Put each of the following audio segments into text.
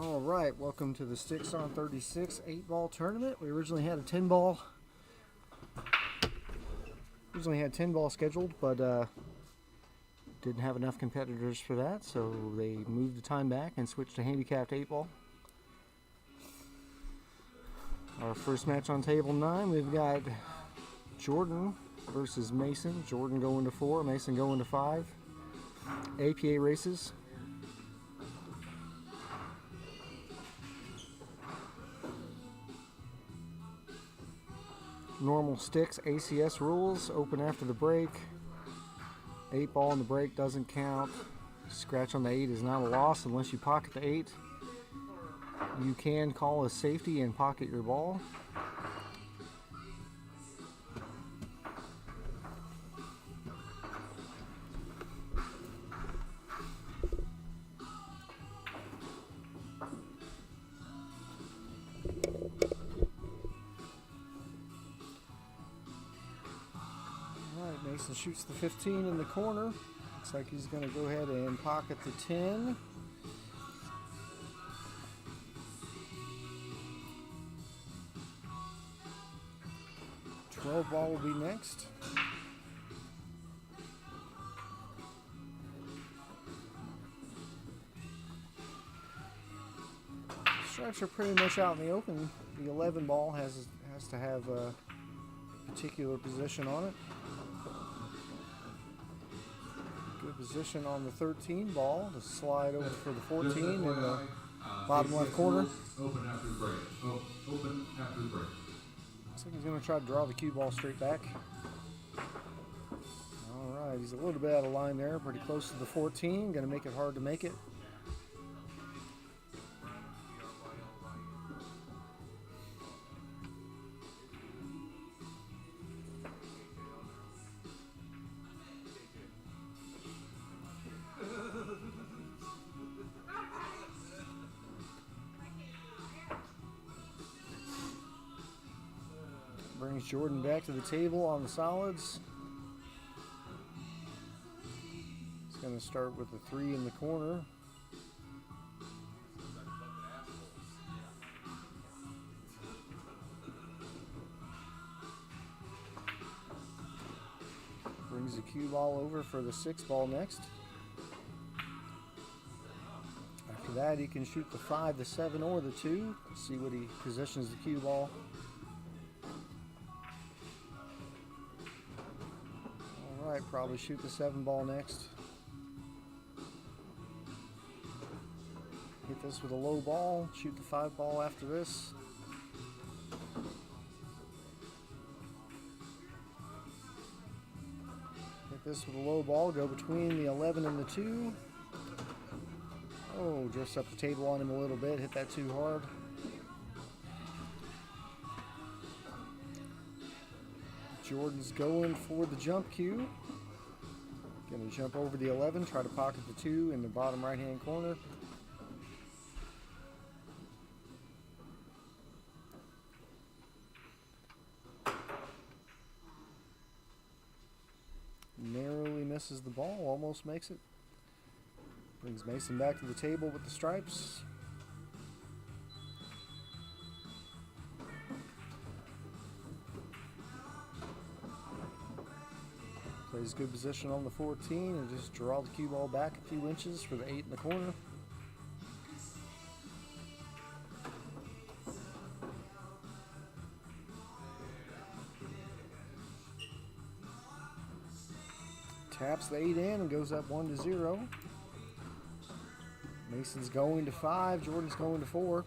All right, welcome to the Stix on 36 8-ball tournament. We originally had a 10-ball. Originally had 10-ball scheduled, but didn't have enough competitors for that, so they moved the time back and switched to handicapped 8-ball. Our first match on table 9, we've got Jordan versus Mason. Jordan going to 4, Mason going to 5. APA races. Normal Stix ACS rules. Open after the break. 8-ball in the break doesn't count. Scratch on the 8 is not a loss unless you pocket the 8. You can call a safety and pocket your ball. Alright, Mason shoots the 15 in the corner. Looks like he's going to go ahead and pocket the 10. Ball will be next. Stripes are pretty much out in the open. The 11 ball has to have a particular position on it. Good position on the 13 ball to slide over for the 14 in the bottom left corner. Open after the break. Open after the break. Looks like he's going to try to draw the cue ball straight back. Alright, he's a little bit out of line there, pretty close to the 14. Going to make it hard to make it. Brings Jordan back to the table on the solids. He's going to start with the 3 in the corner. Brings the cue ball over for the 6 ball next. After that, he can shoot the 5, the 7, or the 2. Let's see what he positions the cue ball. Alright, probably shoot the 7 ball next. Hit this with a low ball, shoot the 5 ball after this. Hit this with a low ball, go between the 11 and the 2. Oh, drifts up the table on him a little bit, hit that too hard. Jordan's going for the jump cue. Going to jump over the 11, try to pocket the 2 in the bottom right-hand corner. Narrowly misses the ball, almost makes it. Brings Mason back to the table with the stripes. Plays good position on the 14 and just draw the cue ball back a few inches for the 8 in the corner. Taps the 8 in and goes up 1-0. Mason's going to 5, Jordan's going to 4.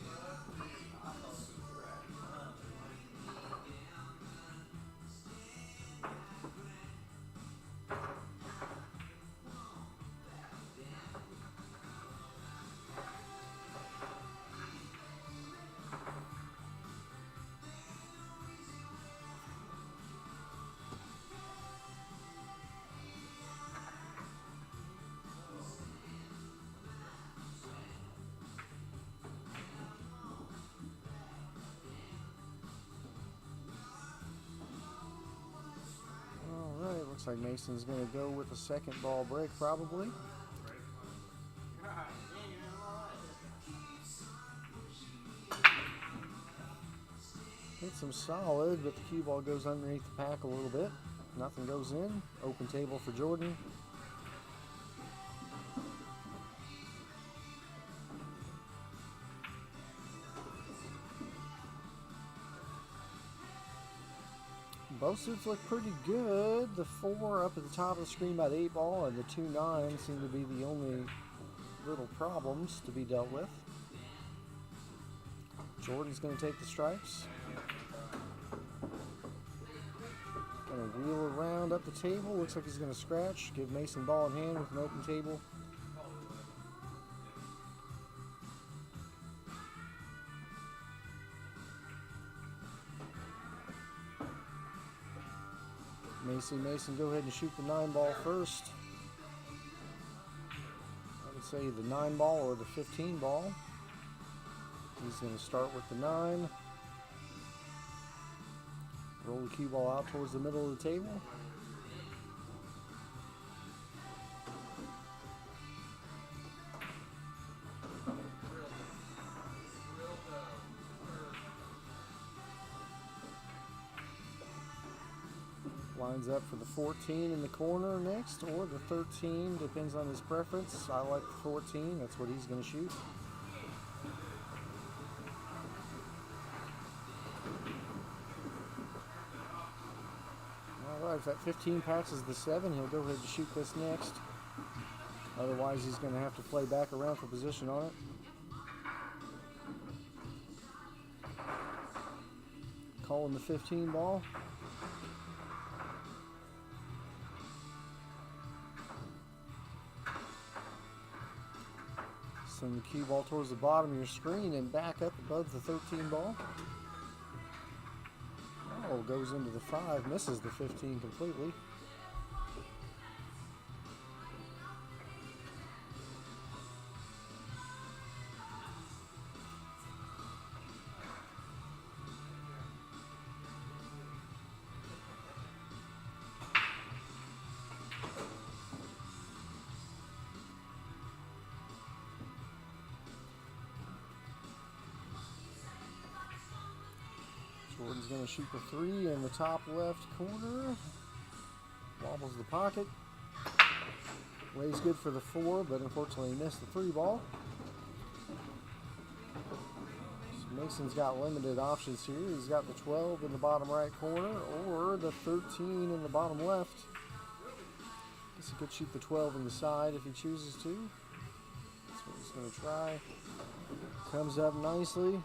Looks like Mason's going to go with the 2nd ball break probably. some solid, but the cue ball goes underneath the pack a little bit. Nothing goes in. Open table for Jordan. Both suits look pretty good. The 4 up at the top of the screen by the 8 ball and the 2-9 seem to be the only little problems to be dealt with. Jordan's going to take the stripes. Going to wheel around up the table. Looks like he's going to scratch. Give Mason ball in hand with an open table. Mason, go ahead and shoot the 9 ball first. I would say the 9 ball or the 15 ball. He's going to start with the 9. Roll the cue ball out towards the middle of the table. Lines up for the 14 in the corner next, or the 13, depends on his preference. I like the 14, that's what he's going to shoot. Alright, if that 15 passes the 7, he'll go ahead and shoot this next. Otherwise, he's going to have to play back around for position on it. Calling the 15 ball. Send the cue ball towards the bottom of your screen and back up above the 13 ball. Oh, goes into the 5, misses the 15 completely. Jordan's going to shoot the 3 in the top left corner. Wobbles the pocket. Lays good for the 4, but unfortunately missed the 3 ball. So Mason's got limited options here. He's got the 12 in the bottom right corner or the 13 in the bottom left. Guess he could shoot the 12 in the side if he chooses to. That's what he's going to try. Comes up nicely.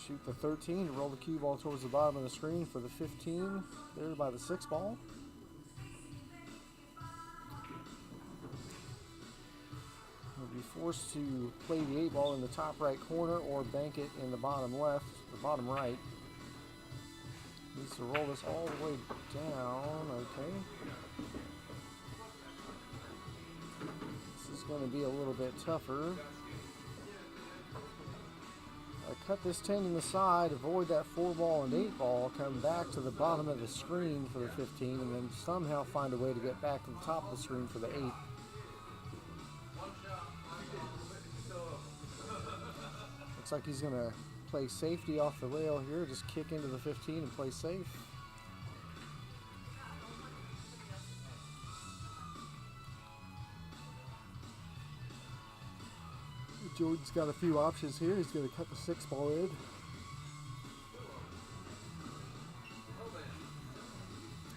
Shoot the 13 to roll the cue ball towards the bottom of the screen for the 15 there by the 6 ball. He'll be forced to play the 8 ball in the top right corner or bank it in the bottom left, the bottom right. Needs to roll this all the way down, okay. This is going to be a little bit tougher. Cut this 10 in the side, avoid that 4 ball and 8 ball, come back to the bottom of the screen for the 15, and then somehow find a way to get back to the top of the screen for the 8. Looks like he's going to play safety off the rail here, just kick into the 15 and play safe. Jordan's got a few options here. He's going to cut the 6 ball in.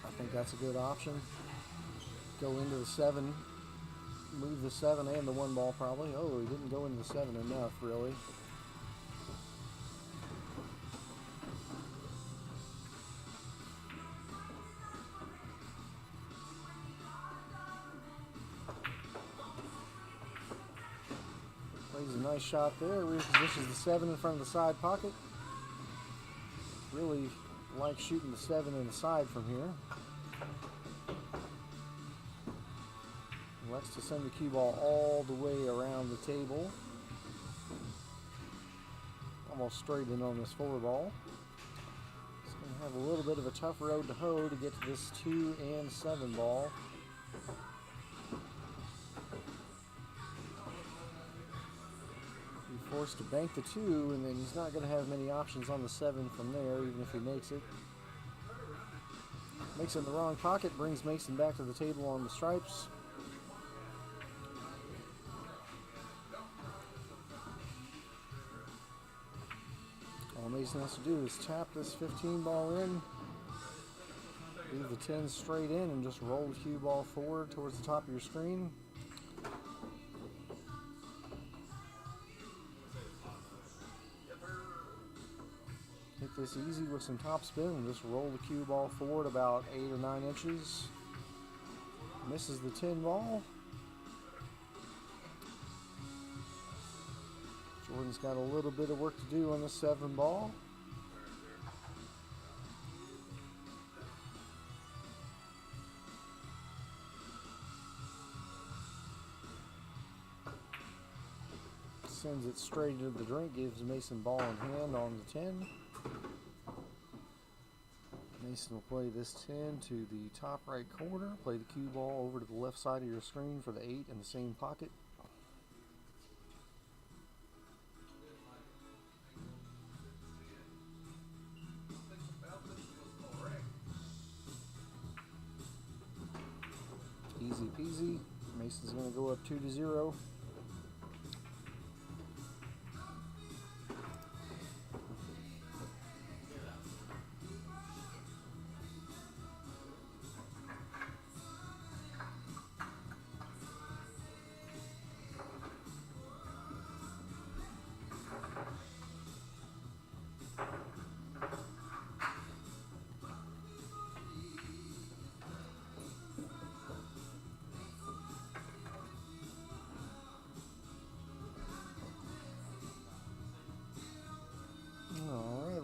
I think that's a good option. Go into the 7. Move the 7 and the 1 ball probably. Oh, he didn't go into the 7 enough, really. Plays a nice shot there. Repositions the 7 in front of the side pocket. Really like shooting the 7 in the side from here. Likes to send the cue ball all the way around the table. Almost straight in on this 4 ball. It's going to have a little bit of a tough road to hoe to get to this 2 and 7 ball. Forced to bank the 2, and then he's not going to have many options on the 7 from there, even if he makes it. Makes it in the wrong pocket, brings Mason back to the table on the stripes. All Mason has to do is tap this 15 ball in, leave the 10 straight in, and just roll the cue ball forward towards the top of your screen. Hit this easy with some top spin and just roll the cue ball forward about 8 or 9 inches. Misses the 10 ball. Jordan's got a little bit of work to do on the 7 ball. Sends it straight into the drink, gives Mason ball in hand on the 10. Mason will play this 10 to the top right corner, play the cue ball over to the left side of your screen for the 8 in the same pocket. Easy peasy. Mason's going to go up 2-0.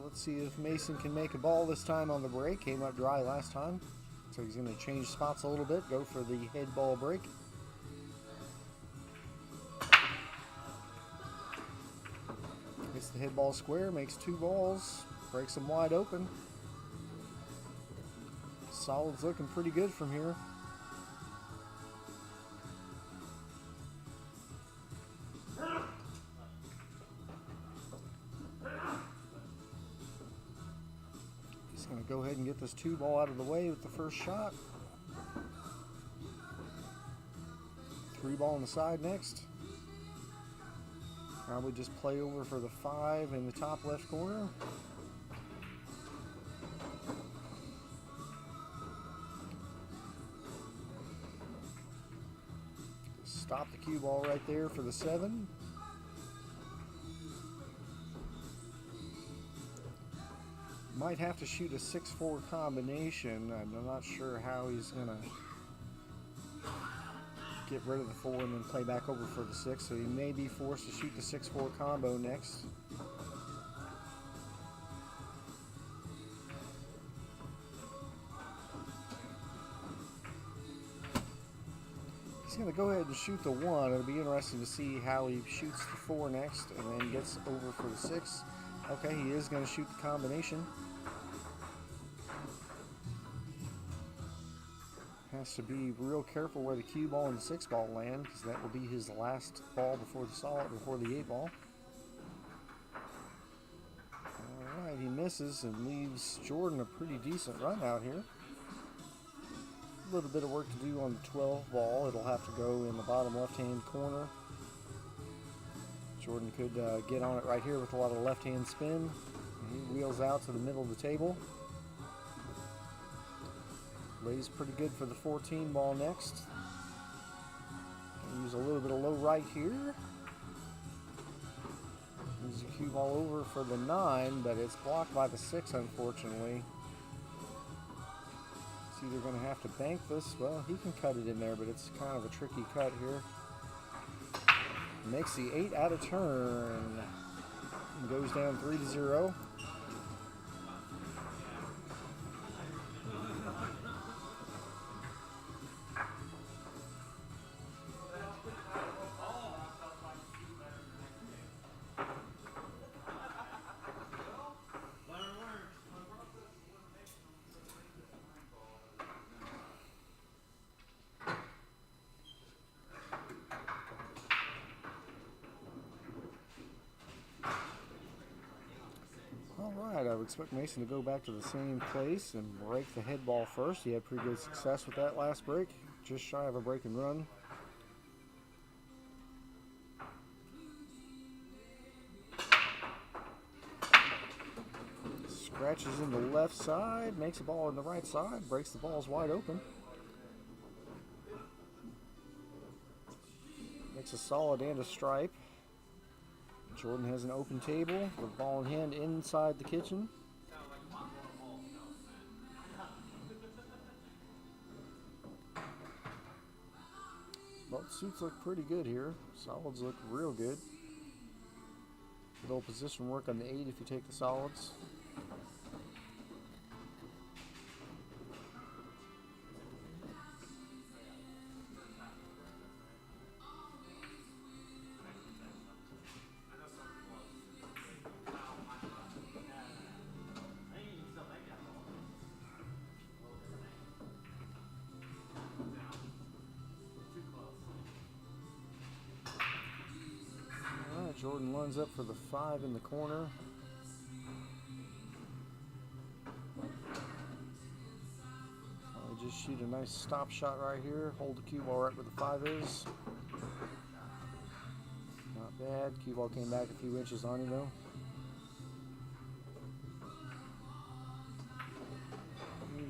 Let's see if Mason can make a ball this time on the break. Came up dry last time, so he's going to change spots a little bit, go for the head ball break. Hits the head ball square, makes 2 balls, breaks them wide open. Solid's looking pretty good from here. Going to go ahead and get this 2 ball out of the way with the first shot. 3 ball on the side next. Probably just play over for the 5 in the top left corner. Stop the cue ball right there for the 7. Might have to shoot a 6-4 combination. I'm not sure how he's going to get rid of the 4 and then play back over for the 6, so he may be forced to shoot the 6-4 combo next. He's going to go ahead and shoot the 1. It'll be interesting to see how he shoots the 4 next and then gets over for the 6. Okay, he is going to shoot the combination. Has to be real careful where the cue ball and the 6 ball land, because that will be his last ball before the 8 ball. Alright, he misses and leaves Jordan a pretty decent run out here. A little bit of work to do on the 12 ball. It'll have to go in the bottom left-hand corner. Jordan could get on it right here with a lot of left-hand spin. He wheels out to the middle of the table. Lays pretty good for the 14 ball next. Use a little bit of low right here. Use the cue ball over for the 9, but it's blocked by the 6, unfortunately. It's either going to have to bank this. Well, he can cut it in there, but it's kind of a tricky cut here. Makes the 8 out of turn. And goes down 3-0. expect Mason to go back to the same place and break the head ball first. He had pretty good success with that last break, just shy of a break and run. Scratches in the left side, makes a ball in the right side, breaks the balls wide open. Makes a solid and a stripe. Jordan has an open table with ball in hand inside the kitchen. Both suits look pretty good here. Solids look real good. Little position work on the 8 if you take the solids. Jordan lines up for the 5 in the corner. Just shoot a nice stop shot right here. Hold the cue ball right where the 5 is. Not bad. Cue ball came back a few inches on him though.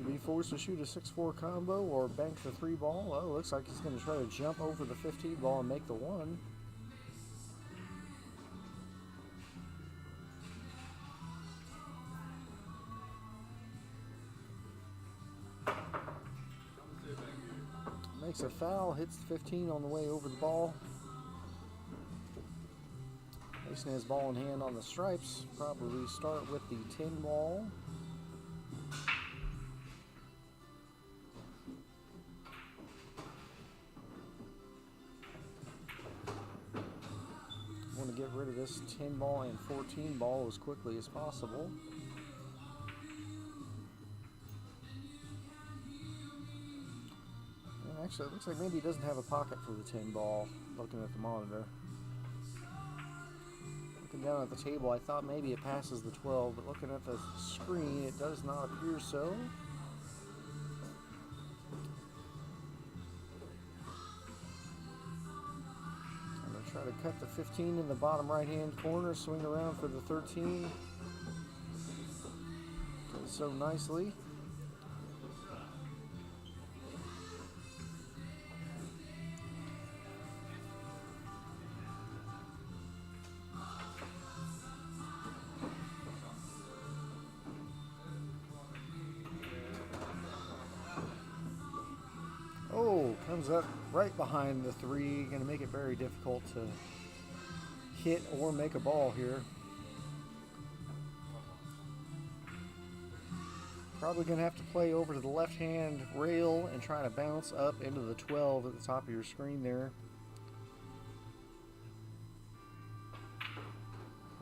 Be forced to shoot a 6-4 combo or bank the 3 ball. Oh, looks like he's going to try to jump over the 15 ball and make the 1. Makes a foul, hits the 15 on the way over the ball. Mason has ball in hand on the stripes. Probably start with the 10 ball. Want to get rid of this 10 ball and 14 ball as quickly as possible. Actually, it looks like maybe he doesn't have a pocket for the 10 ball, looking at the monitor. Looking down at the table, I thought maybe it passes the 12, but looking at the screen, it does not appear so. I'm going to try to cut the 15 in the bottom right-hand corner, swing around for the 13. Does so nicely. Comes up right behind the 3, going to make it very difficult to hit or make a ball here. Probably going to have to play over to the left-hand rail and try to bounce up into the 12 at the top of your screen there.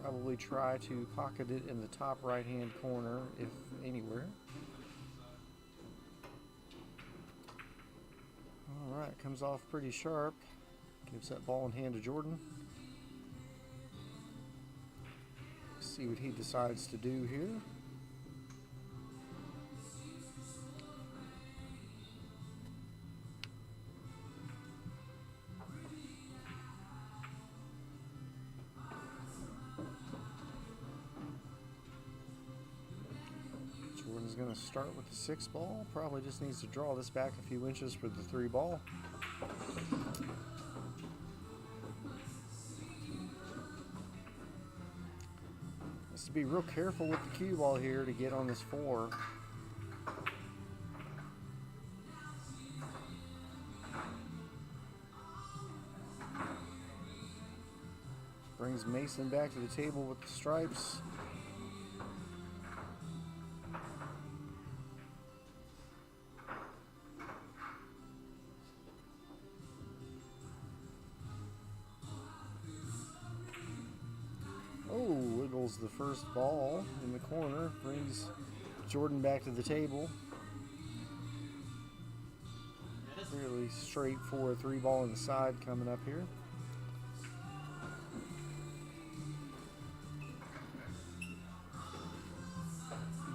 Probably try to pocket it in the top right-hand corner, if anywhere. Alright, comes off pretty sharp. Gives that ball in hand to Jordan. See what he decides to do here. Jordan's going to start with the 6 ball. Probably just needs to draw this back a few inches for the 3 ball. Has to be real careful with the cue ball here to get on this 4. Brings Mason back to the table with the stripes. Wiggles the first ball in the corner, brings Jordan back to the table. Fairly straight for a 3 ball in the side coming up here.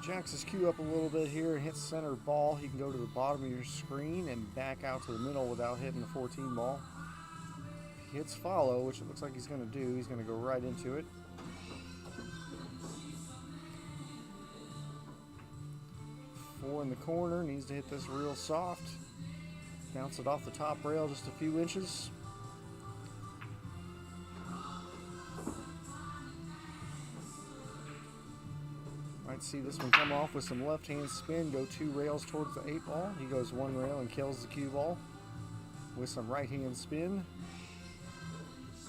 Jacks his cue up a little bit here and hits center ball. He can go to the bottom of your screen and back out to the middle without hitting the 14 ball. If he hits follow, which it looks like he's going to do, he's going to go right into it. Four in the corner, needs to hit this real soft. Bounce it off the top rail just a few inches. Might see this one come off with some left-hand spin, go 2 rails towards the 8 ball. He goes 1 rail and kills the cue ball with some right-hand spin.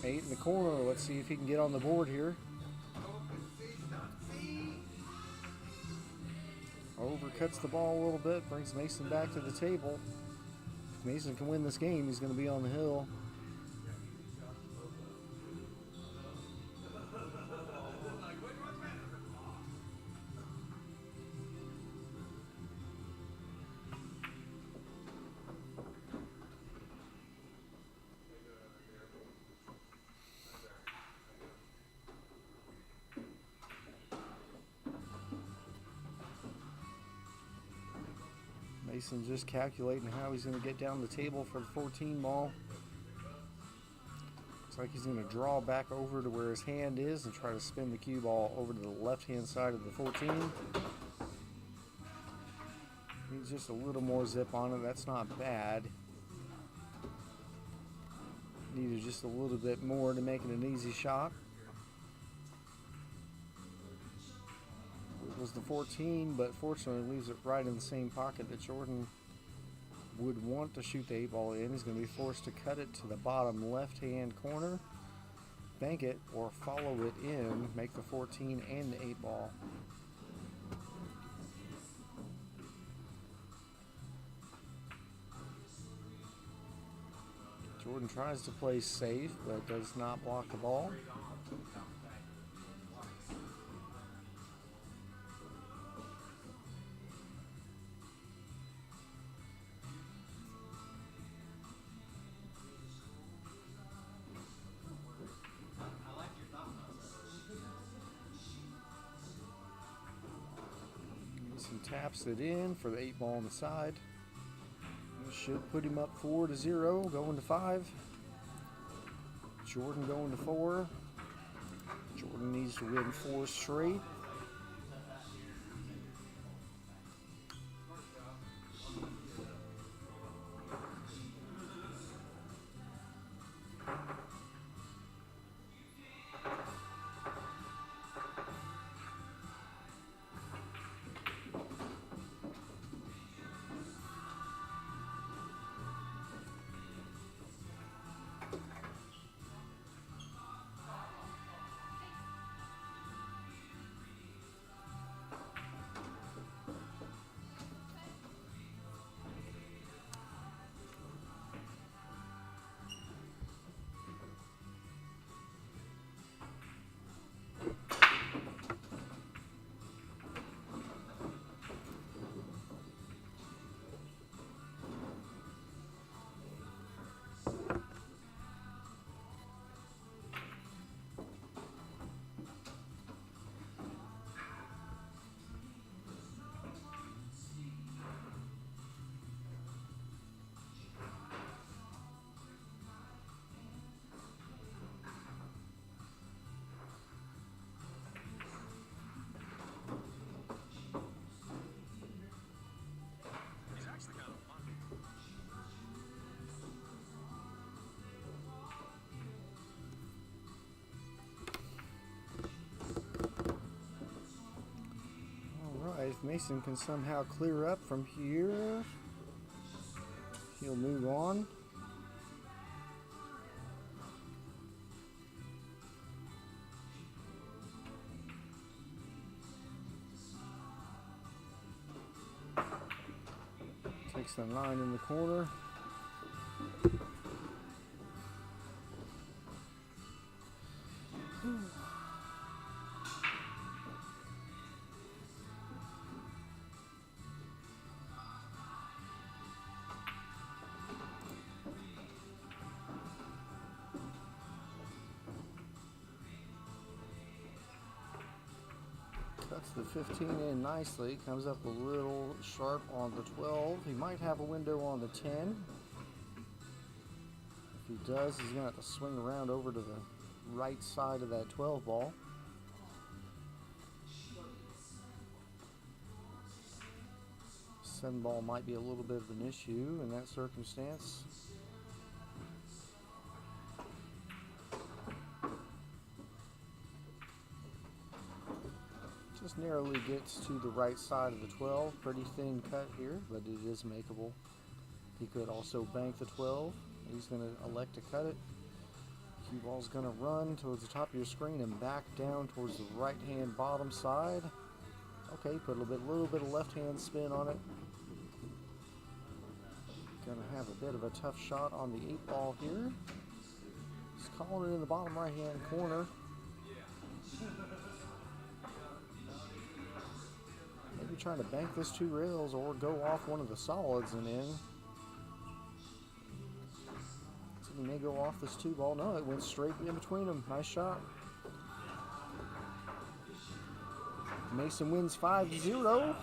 8 in the corner. Let's see if he can get on the board here. Overcuts the ball a little bit, brings Mason back to the table. If Mason can win this game, he's going to be on the hill. Mason's just calculating how he's going to get down the table for the 14 ball. Looks like he's going to draw back over to where his hand is and try to spin the cue ball over to the left-hand side of the 14. Needs just a little more zip on it. That's not bad. Needed just a little bit more to make it an easy shot. Was the 14, but fortunately leaves it right in the same pocket that Jordan would want to shoot the 8 ball in. He's going to be forced to cut it to the bottom left-hand corner, bank it, or follow it in, make the 14 and the 8 ball. Jordan tries to play safe, but does not block the ball. Taps it in for the 8 ball on the side. This should put him up 4-0, going to 5. Jordan going to 4. Jordan needs to win 4 straight. If Mason can somehow clear up from here, he'll move on. Takes the 9 in the corner. Cuts the 15 in nicely. Comes up a little sharp on the 12. He might have a window on the 10. If he does, he's going to have to swing around over to the right side of that 12 ball. Seven ball might be a little bit of an issue in that circumstance. Just narrowly gets to the right side of the 12. Pretty thin cut here, but it is makeable. He could also bank the 12. He's going to elect to cut it. Cue ball's going to run towards the top of your screen and back down towards the right-hand bottom side. Okay, put a little bit of left-hand spin on it. Going to have a bit of a tough shot on the 8 ball here. He's calling it in the bottom right-hand corner. Maybe trying to bank this 2 rails or go off one of the solids and in. So he may go off this 2 ball. No, it went straight in between them. Nice shot. Mason wins 5-0.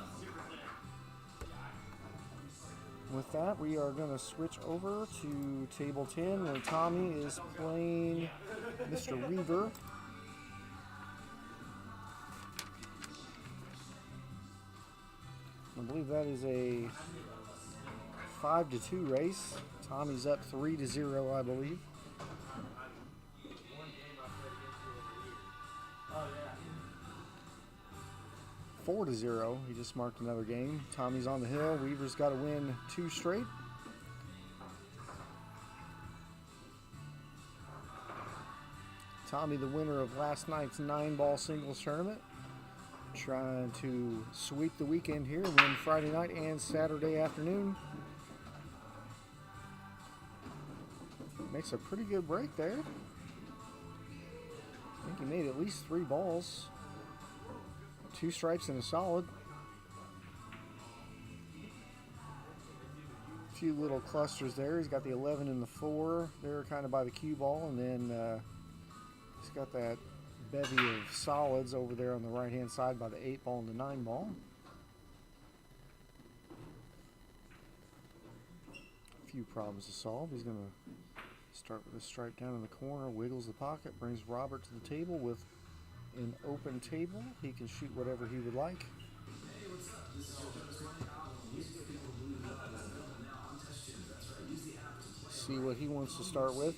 With that, we are going to switch over to table 10 where Tommy is playing Mr. Weaver. I believe that is a 5-2 race. Tommy's up 3-0, I believe. Oh, yeah. 4-0. He just marked another game. Tommy's on the hill. Weaver's got to win 2 straight. Tommy, the winner of last night's 9-ball singles tournament. Trying to sweep the weekend here, win Friday night and Saturday afternoon. Makes a pretty good break there. I think he made at least 3 balls. 2 stripes and a solid. A few little clusters there. He's got the 11 and the 4 there kind of by the cue ball, and then he's got that bevy of solids over there on the right hand side by the 8 ball and the 9 ball. A few problems to solve. He's going to start with a stripe down in the corner, wiggles the pocket, brings Robert to the table with an open table. He can shoot whatever he would like. See what he wants to start with.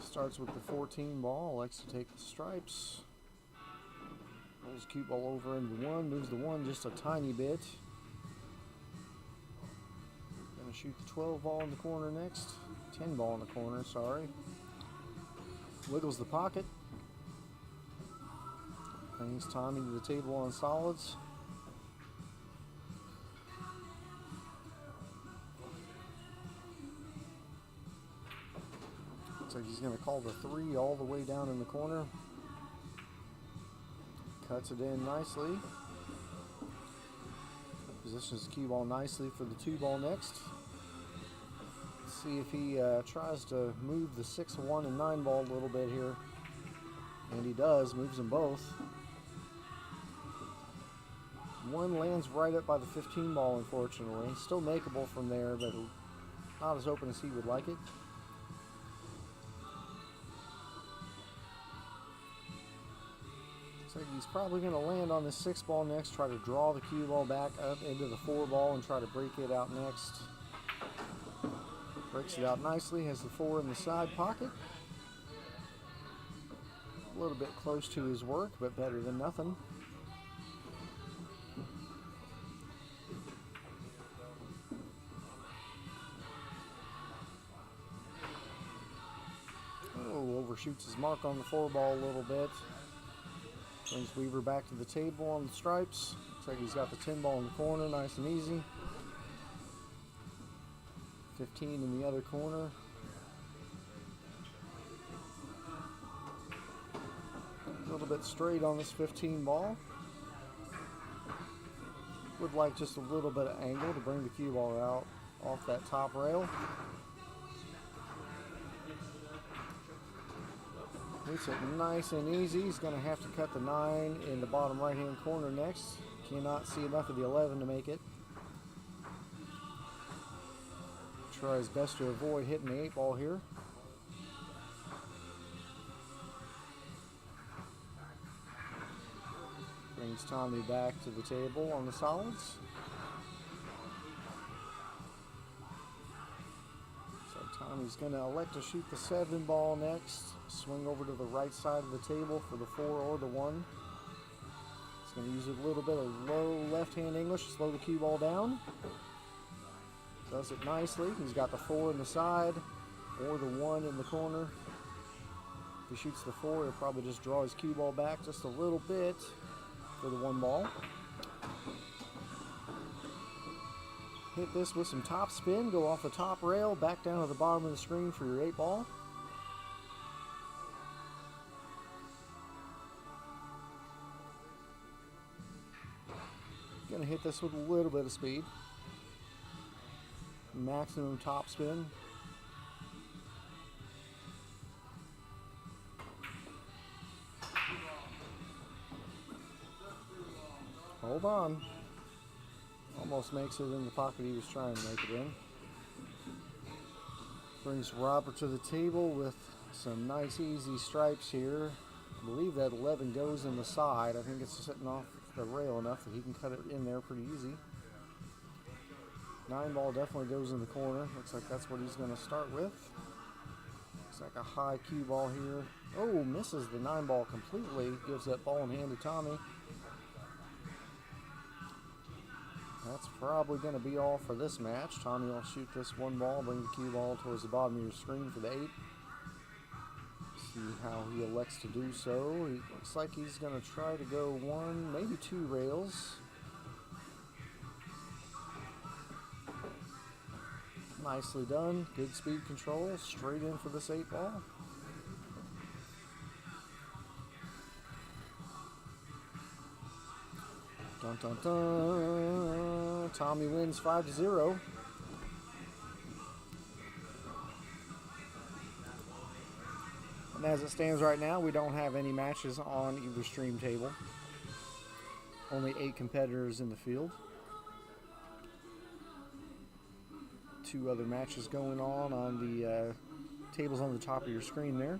Starts with the 14 ball, likes to take the stripes. Rolls cue ball over into the 1, moves the 1 just a tiny bit. Gonna shoot the 12 ball in the corner next. 10 ball in the corner, sorry. Wiggles the pocket. Brings Tommy to the table on solids. Looks like he's going to call the 3 all the way down in the corner. Cuts it in nicely. Positions the cue ball nicely for the 2 ball next. Let's see if he tries to move the 6, 1, and 9 ball a little bit here. And he does, moves them both. 1 lands right up by the 15 ball, unfortunately. Still makeable from there, but not as open as he would like it. So he's probably going to land on the 6 ball next, try to draw the cue ball back up into the 4 ball and try to break it out next. Breaks it out nicely, has the 4 in the side pocket. A little bit close to his work, but better than nothing. Oh, overshoots his mark on the 4 ball a little bit. Brings Weaver back to the table on the stripes. Looks like he's got the 10 ball in the corner, nice and easy. 15 in the other corner. A little bit straight on this 15 ball. Would like just a little bit of angle to bring the cue ball out off that top rail. Makes it nice and easy. He's going to have to cut the 9 in the bottom right hand corner next. Cannot see enough of the 11 to make it. Try his best to avoid hitting the 8 ball here. Brings Tommy back to the table on the solids. So Tommy's going to elect to shoot the 7 ball next. Swing over to the right side of the table for the 4 or the 1. He's going to use a little bit of low left-hand English to slow the cue ball down. Does it nicely. He's got the 4 in the side or the 1 in the corner. If he shoots the 4, he'll probably just draw his cue ball back just a little bit for the 1 ball. Hit this with some top spin, go off the top rail, back down to the bottom of the screen for your 8 ball. Gonna hit this with a little bit of speed. Maximum top spin. Hold on. Almost makes it in the pocket he was trying to make it in. Brings Robert to the table with some nice easy stripes here. I believe that 11 goes in the side. I think it's sitting off the rail enough that he can cut it in there pretty easy. 9 ball definitely goes in the corner. Looks like that's what he's going to start with. Looks like a high cue ball here. Oh, misses the 9 ball completely. Gives that ball in hand to Tommy. That's probably going to be all for this match. Tommy will shoot this 1 ball, bring the cue ball towards the bottom of your screen for the 8. See how he elects to do so. He looks like he's going to try to go 1, maybe 2 rails. Nicely done. Good speed control. Straight in for this 8 ball. Dun, dun, dun. Tommy wins 5-0. And as it stands right now, we don't have any matches on either stream table. Only 8 competitors in the field. 2 other matches going on the tables on the top of your screen there.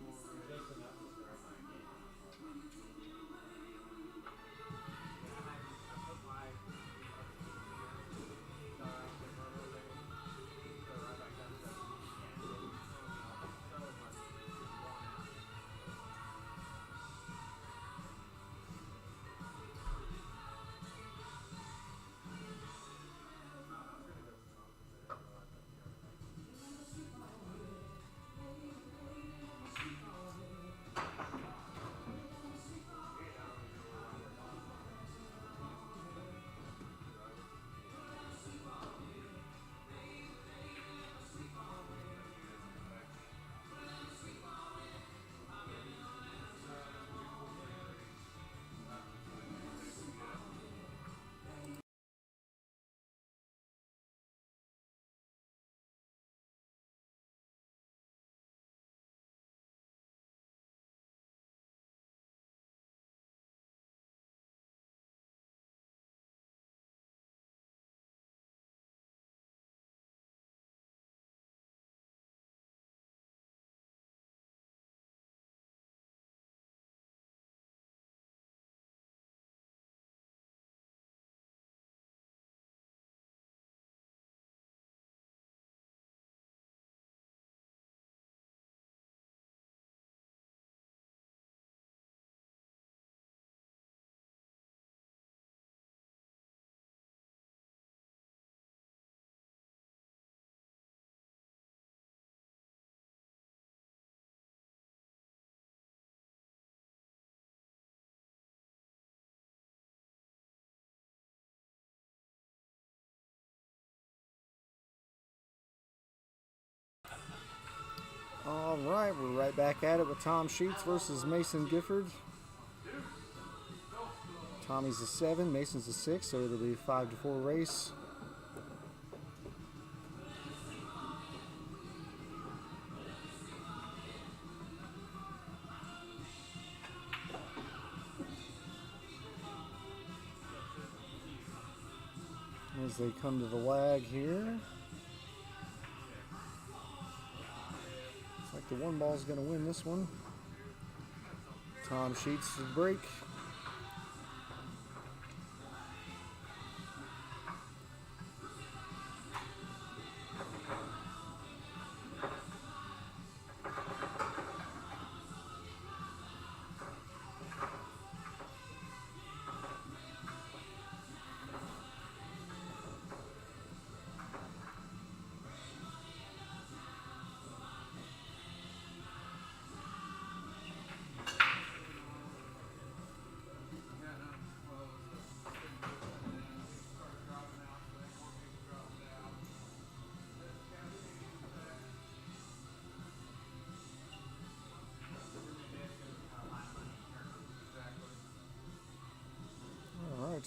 All right, we're right back at it with Tom Sheets versus Mason Gifford. Tommy's a 7, Mason's a 6, so it'll be a 5-4 race. As they come to the lag here. Looks like the one ball is going to win this one. Tom Sheets to the break.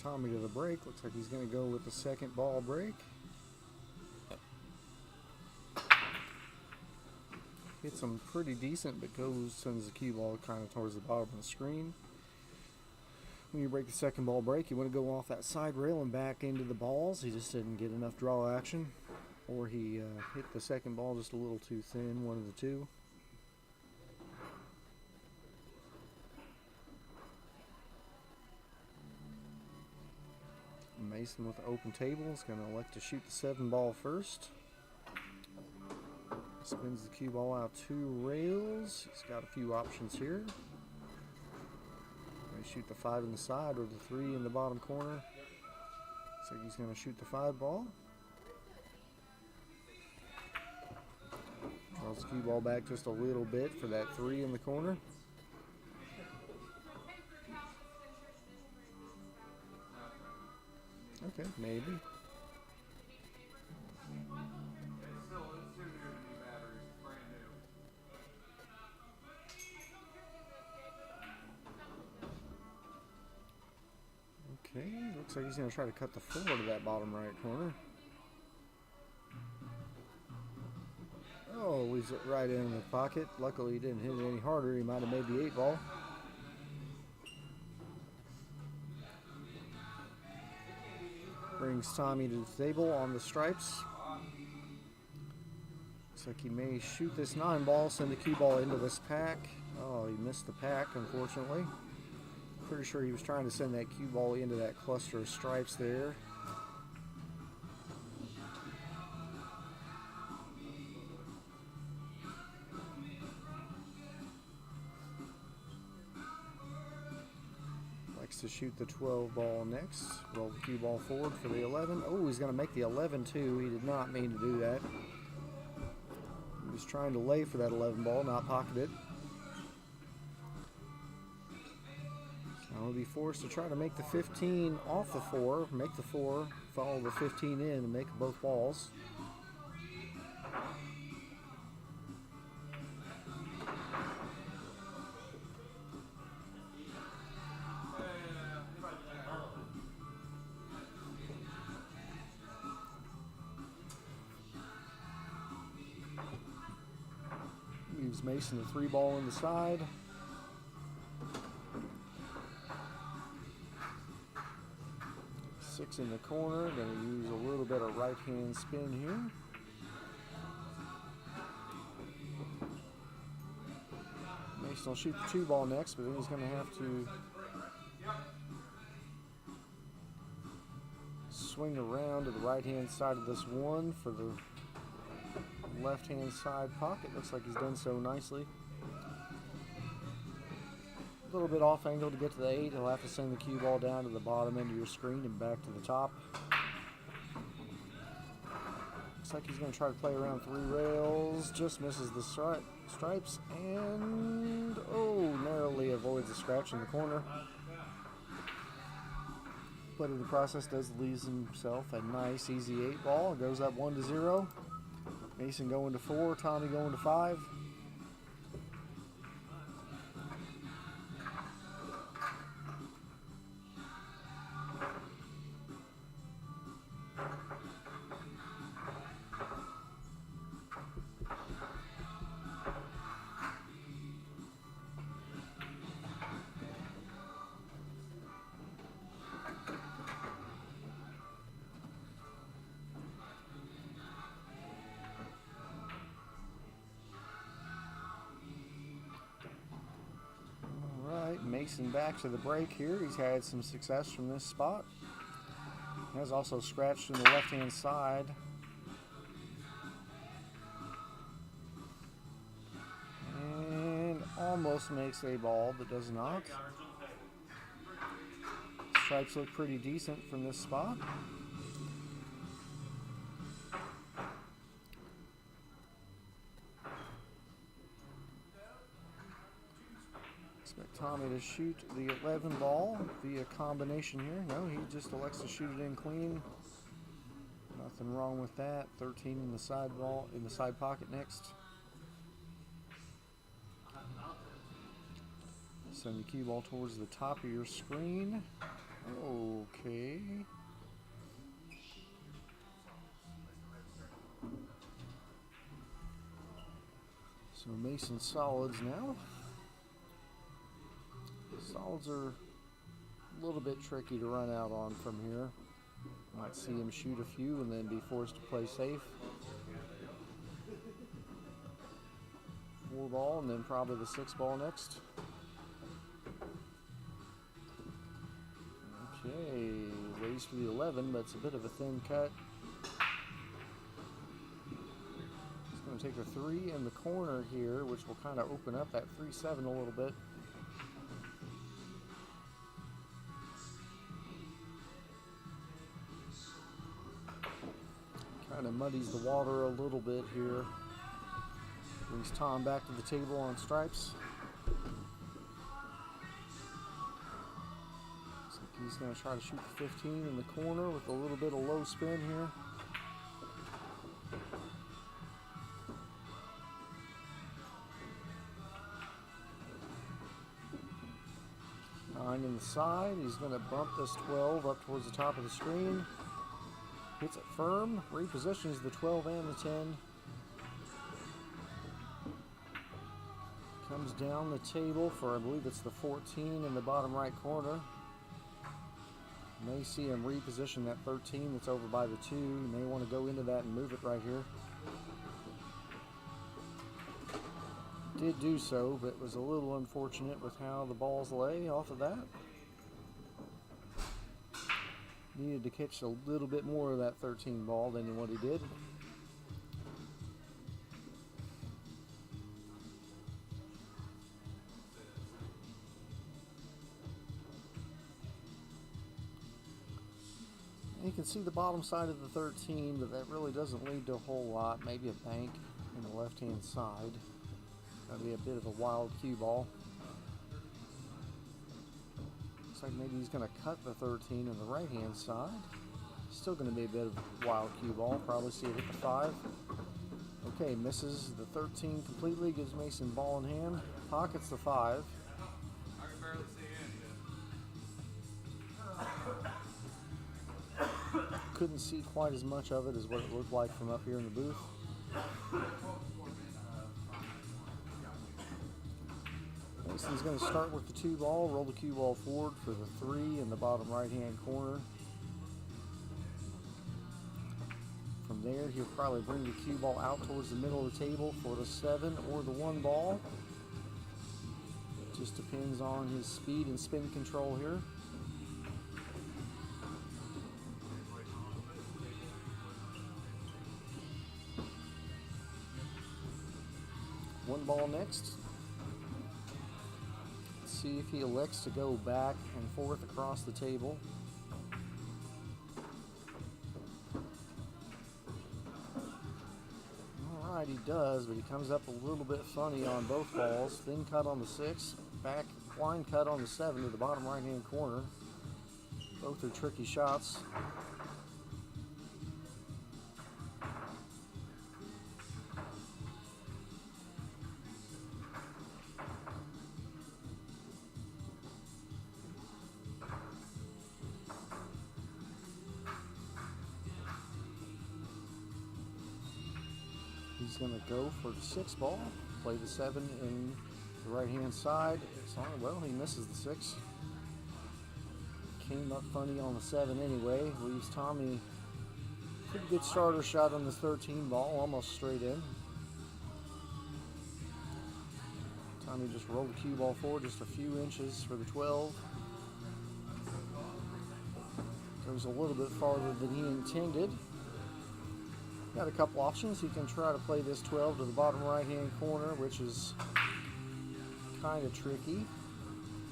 Tommy to the break. Looks like he's going to go with the second ball break. Hits him pretty decent, but sends the cue ball kind of towards the bottom of the screen. When you break the second ball break, you want to go off that side rail and back into the balls. He just didn't get enough draw action, or he hit the second ball just a little too thin, one of the two. Mason with the open table is going to elect to shoot the 7 ball first. Spins the cue ball out 2 rails. He's got a few options here. May shoot the 5 in the side or the 3 in the bottom corner. So he's going to shoot the 5 ball. Draws the cue ball back just a little bit for that 3 in the corner. Okay, maybe. Okay, looks like he's going to try to cut the 4 to that bottom right corner. Oh, he's right in the pocket. Luckily, he didn't hit it any harder. He might have made the 8 ball. Brings Tommy to the table on the stripes. Looks like he may shoot this 9 ball, send the cue ball into this pack. Oh, he missed the pack, unfortunately. Pretty sure he was trying to send that cue ball into that cluster of stripes there. To shoot the 12 ball next. Roll the cue ball forward for the 11. Oh, he's going to make the 11 too. He did not mean to do that. He was trying to lay for that 11 ball, not pocket it. So he'll be forced to try to make the 15 off the 4, make the 4, follow the 15 in, and make both balls. Leaves Mason the 3 ball in the side. Six in the corner. Going to use a little bit of right hand spin here. Mason will shoot the 2 ball next, but then he's going to have to swing around to the right hand side of this 1 for the left hand side pocket. Looks like he's done so nicely. A little bit off angle to get to the 8. He'll have to send the cue ball down to the bottom end of your screen and back to the top. Looks like he's going to try to play around 3 rails. Just misses the stripes and narrowly avoids a scratch in the corner. But in the process does leave himself a nice easy 8 ball. It goes up 1-0. Mason going to 4, Tommy going to 5. Mason back to the break here. He's had some success from this spot. Has also scratched in the left-hand side. And almost makes a ball, but does not. Stripes look pretty decent from this spot. Expect Tommy to shoot the 11 ball via combination here. No, he just elects to shoot it in clean. Nothing wrong with that. 13 in the side ball, in the side pocket next. Send the cue ball towards the top of your screen. Okay. So Mason solids now. Solids are a little bit tricky to run out on from here. Might see him shoot a few and then be forced to play safe. 4 ball and then probably the 6 ball next. Okay, lays for the 11, but it's a bit of a thin cut. He's going to take a 3 in the corner here, which will kind of open up that 3-7 a little bit. Kind of muddies the water a little bit here. Brings Tom back to the table on stripes. He's going to try to shoot the 15 in the corner with a little bit of low spin here. Nine in the side. He's going to bump this 12 up towards the top of the screen. Hits it firm. Repositions the 12 and the 10. Comes down the table for, I believe it's the 14 in the bottom right corner. May see him reposition that 13 that's over by the 2. You may want to go into that and move it right here. Did do so, but was a little unfortunate with how the balls lay off of that. Needed to catch a little bit more of that 13 ball than what he did. You can see the bottom side of the 13, but that really doesn't lead to a whole lot. Maybe a bank in the left-hand side. That'd be a bit of a wild cue ball. Looks like maybe he's going to cut the 13 on the right-hand side. Still going to be a bit of a wild cue ball. Probably see it hit the 5. Okay, misses the 13 completely. Gives Mason ball in hand. Pockets the 5. Couldn't see quite as much of it as what it looked like from up here in the booth. Mason's going to start with the 2 ball, roll the cue ball forward for the 3 in the bottom right hand corner. From there, he'll probably bring the cue ball out towards the middle of the table for the 7 or the 1 ball. It just depends on his speed and spin control here. One ball next. Let's see if he elects to go back and forth across the table. Alright, he does, but he comes up a little bit funny on both balls. Thin cut on the 6, back line cut on the 7 to the bottom right hand corner. Both are tricky shots. He's going to go for the 6 ball, play the 7 in the right hand side. Well, he misses the 6. Came up funny on the 7 anyway. Leaves Tommy a pretty good starter shot on this 13 ball, almost straight in. Tommy just rolled the cue ball forward just a few inches for the 12. Goes a little bit farther than he intended. Got a couple options. He can try to play this 12 to the bottom right hand corner, which is kind of tricky.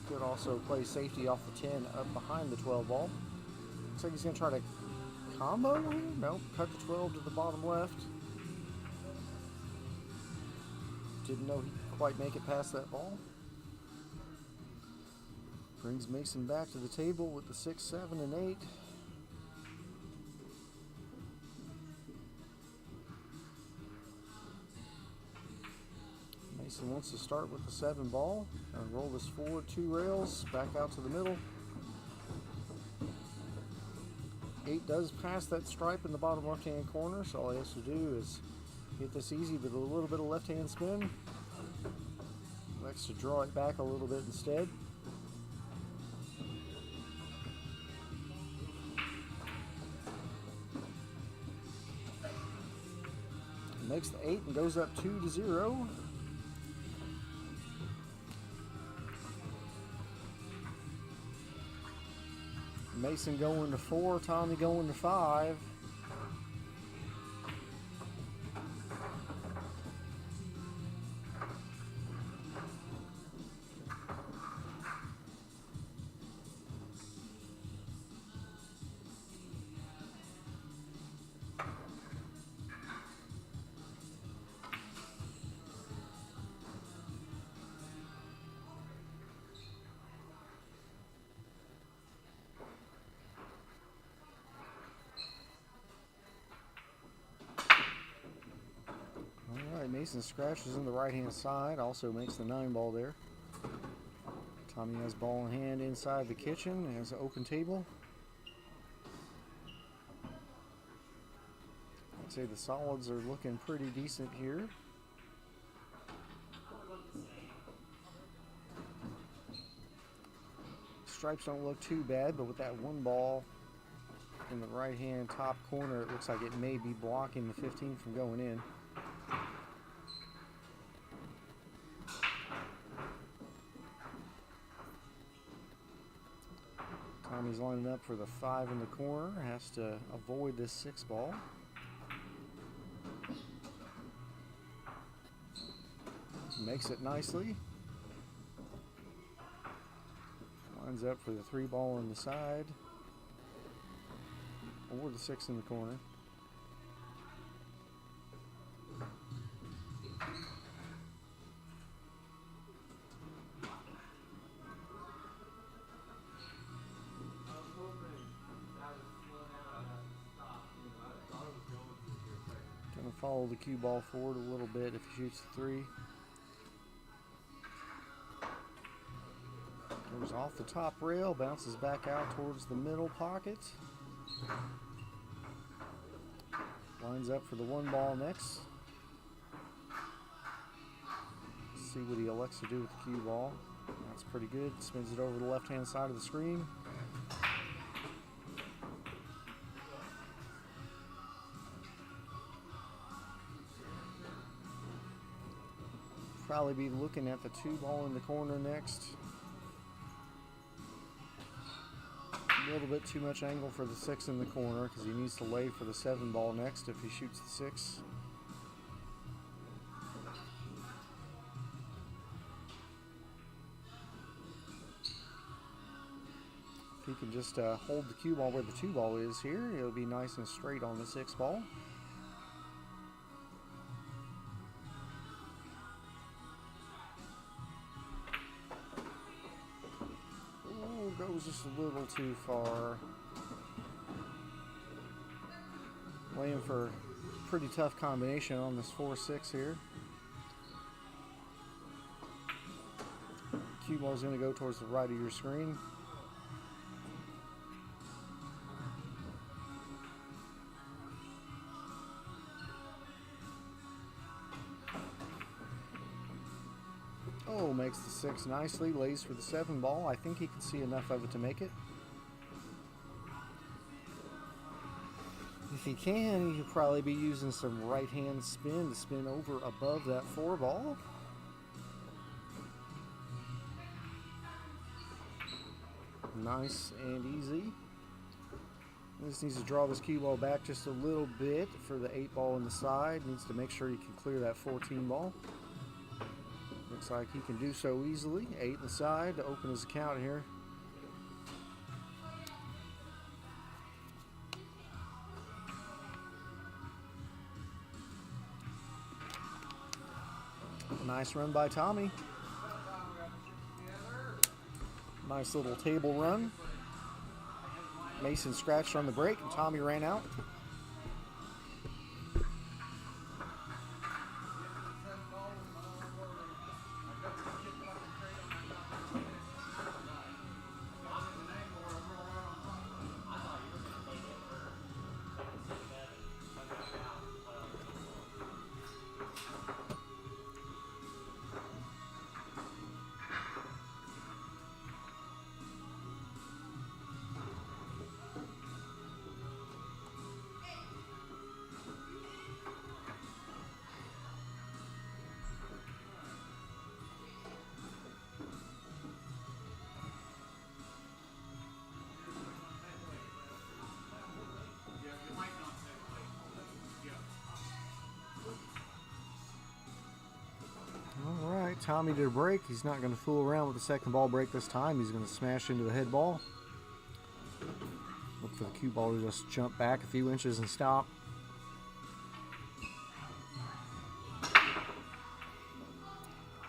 Could also play safety off the 10 up behind the 12 ball. Looks like he's going to try to combo here. Nope, cut the 12 to the bottom left. Didn't know he could quite make it past that ball. Brings Mason back to the table with the 6, 7, and 8. Mason wants to start with the 7 ball and roll this forward 2 rails, back out to the middle. 8 does pass that stripe in the bottom left-hand corner, so all he has to do is get this easy with a little bit of left-hand spin. Likes to draw it back a little bit instead. Makes the 8 and goes up 2-0. Mason going to 4, Tommy going to 5. Mason scratches in the right hand side, also makes the 9 ball there. Tommy has ball in hand inside the kitchen, has an open table. I'd say the solids are looking pretty decent here. Stripes don't look too bad, but with that 1 ball in the right hand top corner, it looks like it may be blocking the 15 from going in. Tommy's lining up for the 5 in the corner, has to avoid this 6 ball. Makes it nicely. Lines up for the 3 ball on the side, or the 6 in the corner. Gonna follow the cue ball forward a little bit if he shoots the 3. Goes off the top rail, bounces back out towards the middle pocket. Lines up for the 1 ball next. See what he elects to do with the cue ball. That's pretty good. Spins it over the left-hand side of the screen. Probably be looking at the 2 ball in the corner next. A little bit too much angle for the 6 in the corner because he needs to lay for the 7 ball next if he shoots the 6. If he can just hold the cue ball where the 2 ball is here, it'll be nice and straight on the 6 ball. Goes just a little too far. Laying for a pretty tough combination on this 4-6 here. Cue ball is going to go towards the right of your screen. Oh, makes the 6 nicely, lays for the 7 ball. I think he can see enough of it to make it. If he can, he'll probably be using some right-hand spin to spin over above that 4 ball. Nice and easy. Just needs to draw this cue ball back just a little bit for the 8 ball in the side. Needs to make sure he can clear that 14 ball. Looks like he can do so easily. 8 in the side to open his account here. Nice run by Tommy. Nice little table run. Mason scratched on the break and Tommy ran out. Tommy did a break. He's not going to fool around with the second ball break this time. He's going to smash into the head ball. Look for the cue ball to just jump back a few inches and stop.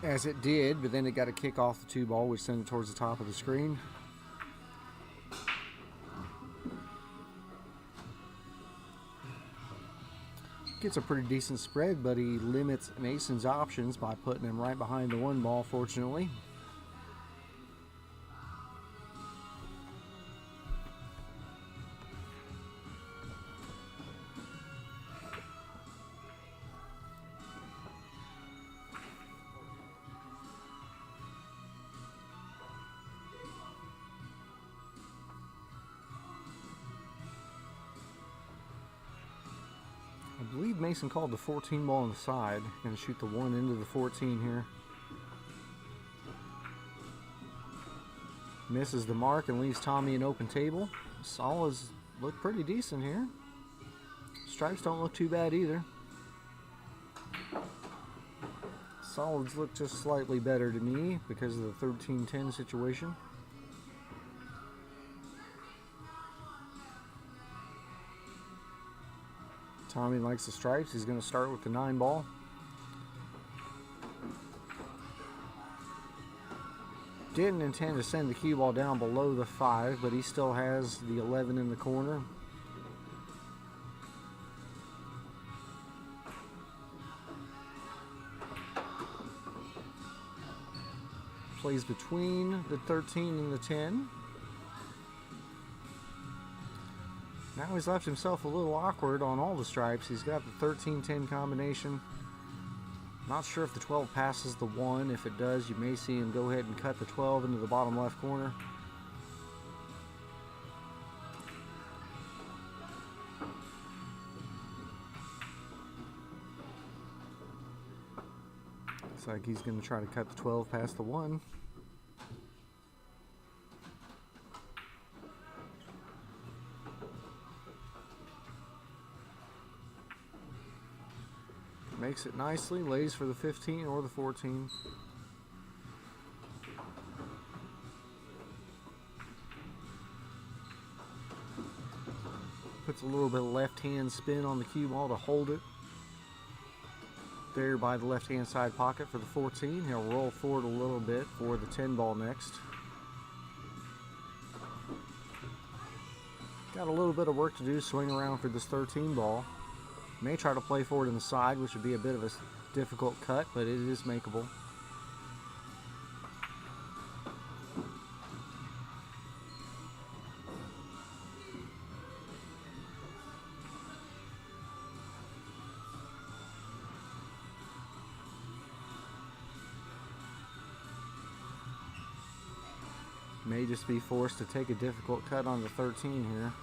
As it did, but then it got a kick off the 2 ball, which sent it towards the top of the screen. Gets a pretty decent spread, but he limits Mason's options by putting him right behind the 1 ball, fortunately. I believe Mason called the 14 ball on the side. Going to shoot the 1 into the 14 here. Misses the mark and leaves Tommy an open table. Solids look pretty decent here. Stripes don't look too bad either. Solids look just slightly better to me because of the 13-10 situation. Tommy likes the stripes. He's going to start with the 9 ball. Didn't intend to send the cue ball down below the 5, but he still has the 11 in the corner. Plays between the 13 and the 10. Now he's left himself a little awkward on all the stripes. He's got the 13-10 combination. Not sure if the 12 passes the 1. If it does, you may see him go ahead and cut the 12 into the bottom left corner. Looks like he's going to try to cut the 12 past the 1. Makes it nicely, lays for the 15 or the 14. Puts a little bit of left-hand spin on the cue ball to hold it. There by the left-hand side pocket for the 14. He'll roll forward a little bit for the 10 ball next. Got a little bit of work to do, swing around for this 13 ball. May try to play forward in the side, which would be a bit of a difficult cut, but it is makeable. May just be forced to take a difficult cut on the 13 here.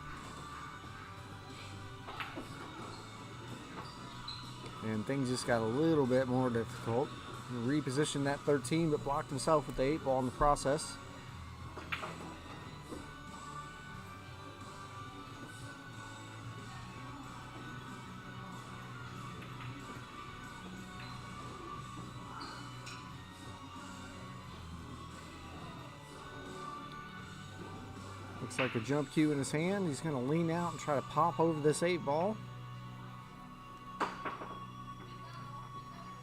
And things just got a little bit more difficult. He repositioned that 13, but blocked himself with the 8 ball in the process. Looks like a jump cue in his hand. He's going to lean out and try to pop over this 8-ball.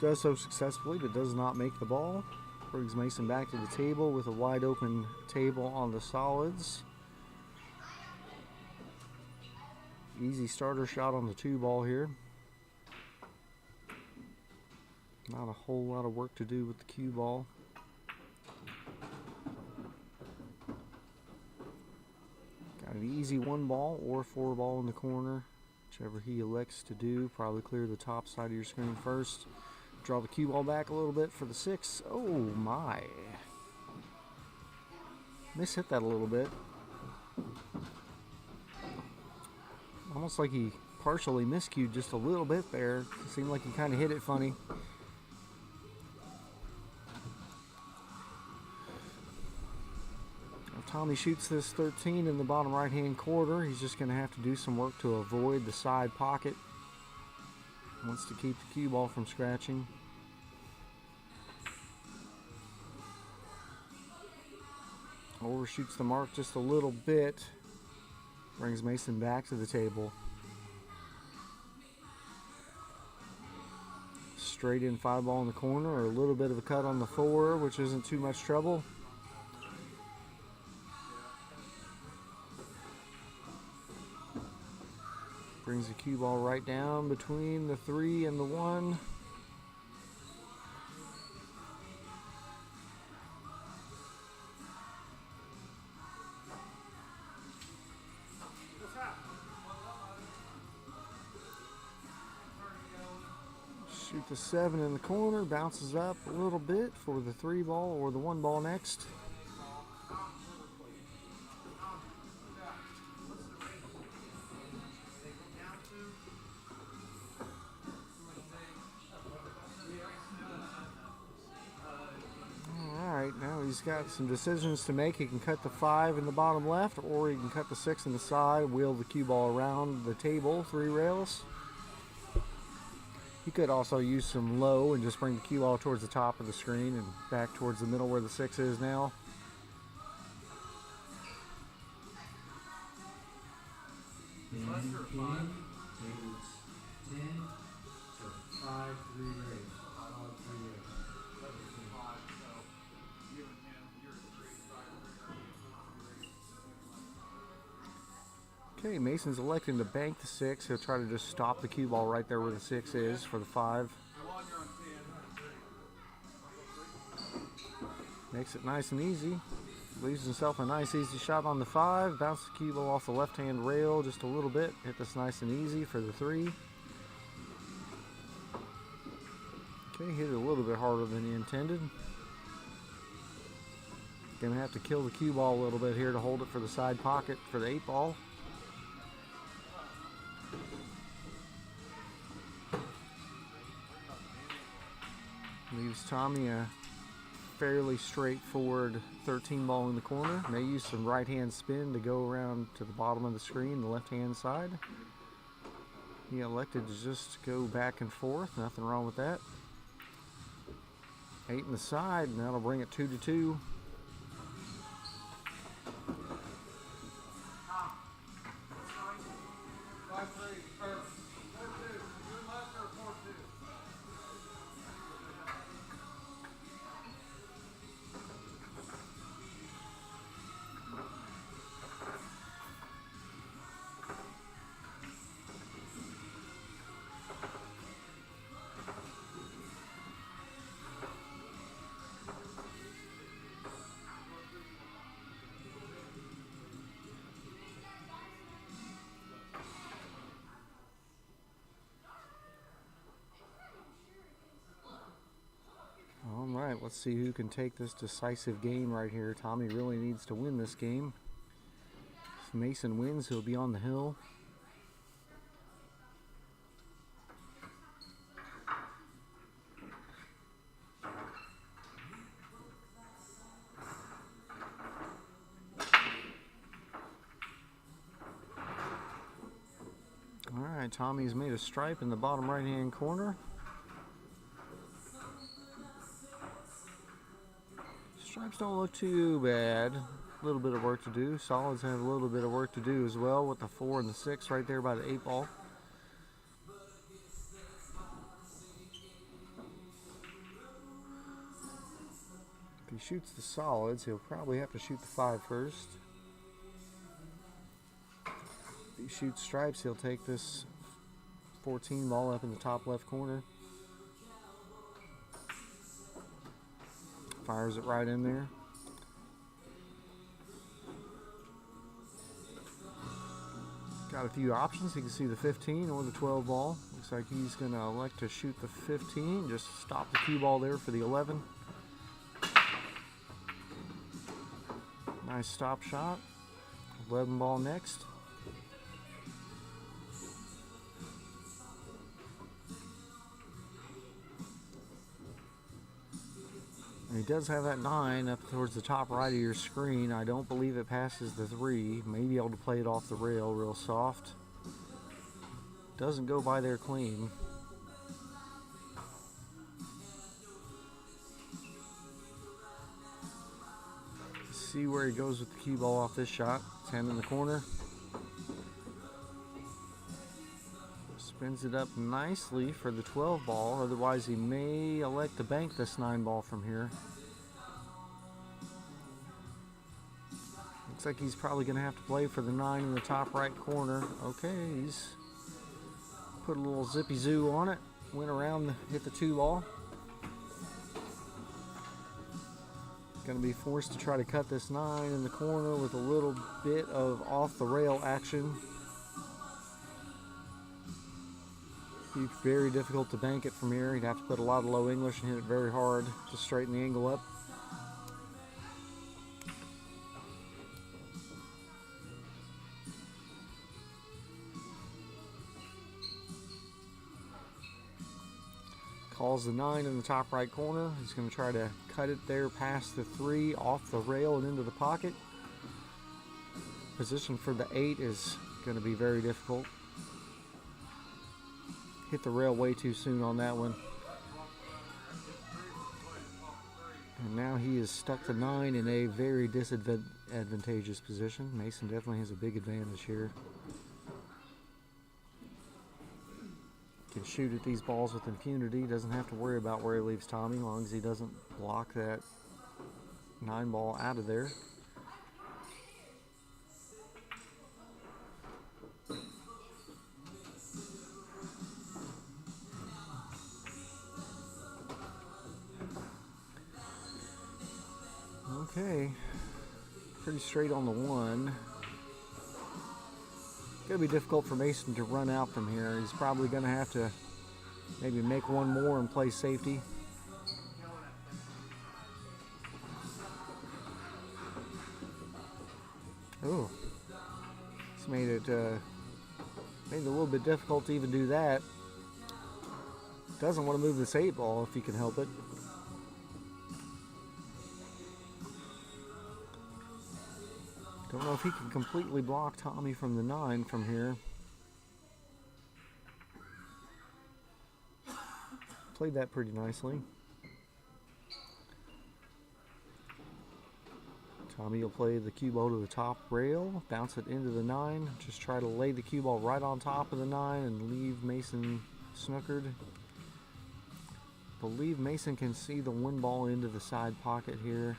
Does so successfully, but does not make the ball. Brings Mason back to the table with a wide open table on the solids. Easy starter shot on the 2-ball here. Not a whole lot of work to do with the cue ball. Got an easy 1-ball or 4-ball in the corner, whichever he elects to do. Probably clear the top side of your screen first. Draw the cue ball back a little bit for the 6. Oh my. Mishit that a little bit. Almost like he partially miscued just a little bit there. It seemed like he kind of hit it funny. If Tommy shoots this 13 in the bottom right hand corner, he's just going to have to do some work to avoid the side pocket. Wants to keep the cue ball from scratching. Overshoots the mark just a little bit. Brings Mason back to the table. Straight in 5-ball in the corner, or a little bit of a cut on the 4, which isn't too much trouble. Brings the cue ball right down between the 3 and the 1. Shoot the 7 in the corner, bounces up a little bit for the 3-ball or the 1-ball next. Alright, now he's got some decisions to make. He can cut the 5 in the bottom left, or he can cut the 6 in the side, wheel the cue ball around the table, 3 rails. He could also use some low and just bring the cue ball towards the top of the screen and back towards the middle where the 6 is now. Okay, Mason's electing to bank the 6. He'll try to just stop the cue ball right there where the 6 is for the 5. Makes it nice and easy. Leaves himself a nice easy shot on the 5. Bounce the cue ball off the left-hand rail just a little bit. Hit this nice and easy for the 3. Okay, hit it a little bit harder than he intended. Gonna have to kill the cue ball a little bit here to hold it for the side pocket for the 8-ball. Leaves Tommy a fairly straightforward 13-ball in the corner. May use some right-hand spin to go around to the bottom of the screen, the left-hand side. He elected to just go back and forth. Nothing wrong with that. 8 in the side, and that'll bring it 2-2. Alright, let's see who can take this decisive game right here. Tommy really needs to win this game. If Mason wins, he'll be on the hill. Alright, Tommy's made a stripe in the bottom right-hand corner. Stripes don't look too bad. A little bit of work to do. Solids have a little bit of work to do as well with the 4 and the 6 right there by the 8 ball. If he shoots the solids, he'll probably have to shoot the 5 first. If he shoots stripes, he'll take this 14 ball up in the top left corner. Fires it right in there. Got a few options. You can see the 15 or the 12 ball. Looks like he's going to elect to shoot the 15. Just stop the cue ball there for the 11. Nice stop shot. 11 ball next. And he does have that 9 up towards the top right of your screen. I don't believe it passes the 3. May be able to play it off the rail real soft. Doesn't go by there clean. See where he goes with the cue ball off this shot. 10 in the corner. Spins it up nicely for the 12 ball. Otherwise, he may elect to bank this 9 ball from here. Looks like he's probably going to have to play for the 9 in the top right corner. Okay, he's put a little zippy zoo on it. Went around, hit the 2 ball. Going to be forced to try to cut this 9 in the corner with a little bit of off the rail action. Be very difficult to bank it from here. He'd have to put a lot of low English and hit it very hard to straighten the angle up. Calls the 9 in the top right corner. He's going to try to cut it there past the 3, off the rail and into the pocket. Position for the 8 is going to be very difficult. Hit the rail way too soon on that one. And now he is stuck to 9 in a very disadvantageous position. Mason definitely has a big advantage here. Can shoot at these balls with impunity. Doesn't have to worry about where he leaves Tommy as long as he doesn't block that 9 ball out of there. Okay, pretty straight on the 1. Gonna be difficult for Mason to run out from here. He's probably gonna have to maybe make 1 more and play safety. Oh, it's made it a little bit difficult to even do that. Doesn't want to move this 8 ball if he can help it. Don't know if he can completely block Tommy from the 9 from here. Played that pretty nicely. Tommy will play the cue ball to the top rail, bounce it into the 9, just try to lay the cue ball right on top of the 9 and leave Mason snookered. Believe Mason can see the 1 ball into the side pocket here.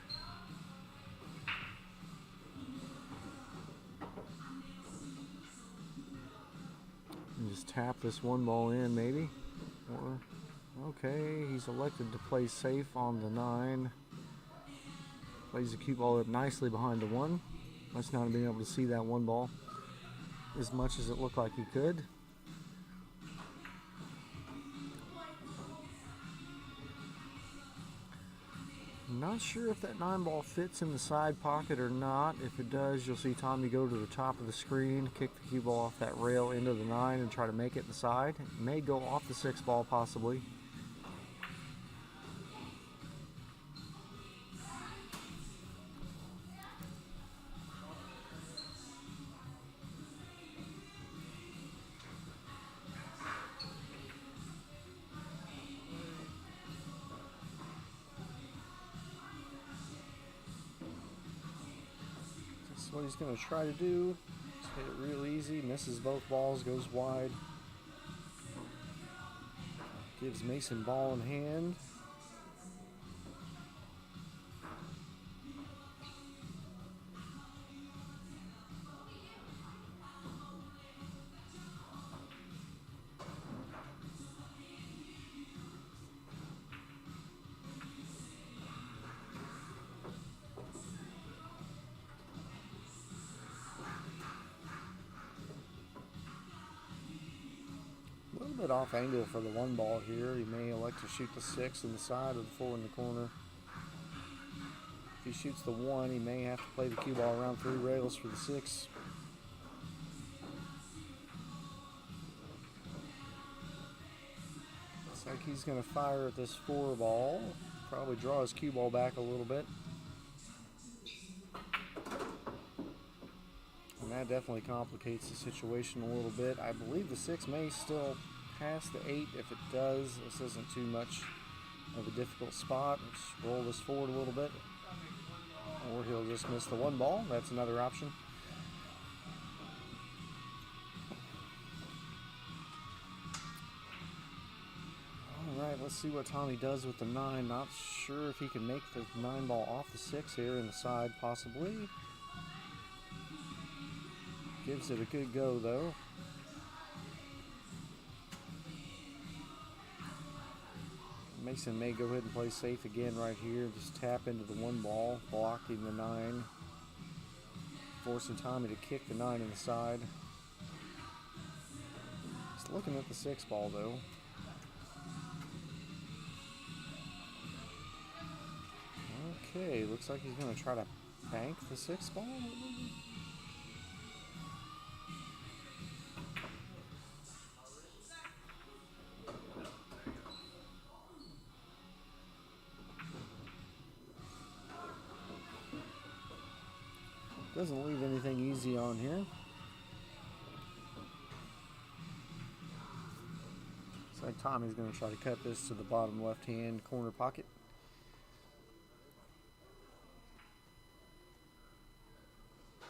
And just tap this 1 ball in maybe. Or, okay, he's elected to play safe on the 9. Plays the cue ball up nicely behind the 1. Must not have been able to see that 1 ball as much as it looked like he could. Not sure if that 9 ball fits in the side pocket or not. If it does, you'll see Tommy go to the top of the screen, kick the cue ball off that rail into the 9 and try to make it in the side. It may go off the 6 ball possibly. what he's going to try to do. Just hit it real easy, misses both balls, goes wide. Gives Mason ball in hand. A little bit off angle for the one ball here. He may elect to shoot the 6 in the side or the 4 in the corner. If he shoots the 1, he may have to play the cue ball around 3 rails for the 6. Looks like he's going to fire at this 4 ball. Probably draw his cue ball back a little bit. And that definitely complicates the situation a little bit. I believe the 6 may still pass the 8. If it does, this isn't too much of a difficult spot. Let's roll this forward a little bit. Or he'll just miss the 1 ball. That's another option. Alright, let's see what Tommy does with the 9. Not sure if he can make the 9 ball off the 6 here in the side, possibly. Gives it a good go, though. Mason may go ahead and play safe again right here. Just tap into the 1 ball, blocking the 9. Forcing Tommy to kick the 9 in the side. Just looking at the 6 ball, though. Okay, looks like he's going to try to bank the 6 ball. Doesn't leave anything easy on here. Looks like Tommy's going to try to cut this to the bottom left-hand corner pocket.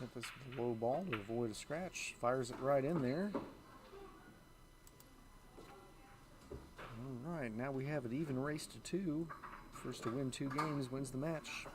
Hit this with a low ball to avoid a scratch. Fires it right in there. Alright, now we have an even race to 2. First to win 2 games wins the match.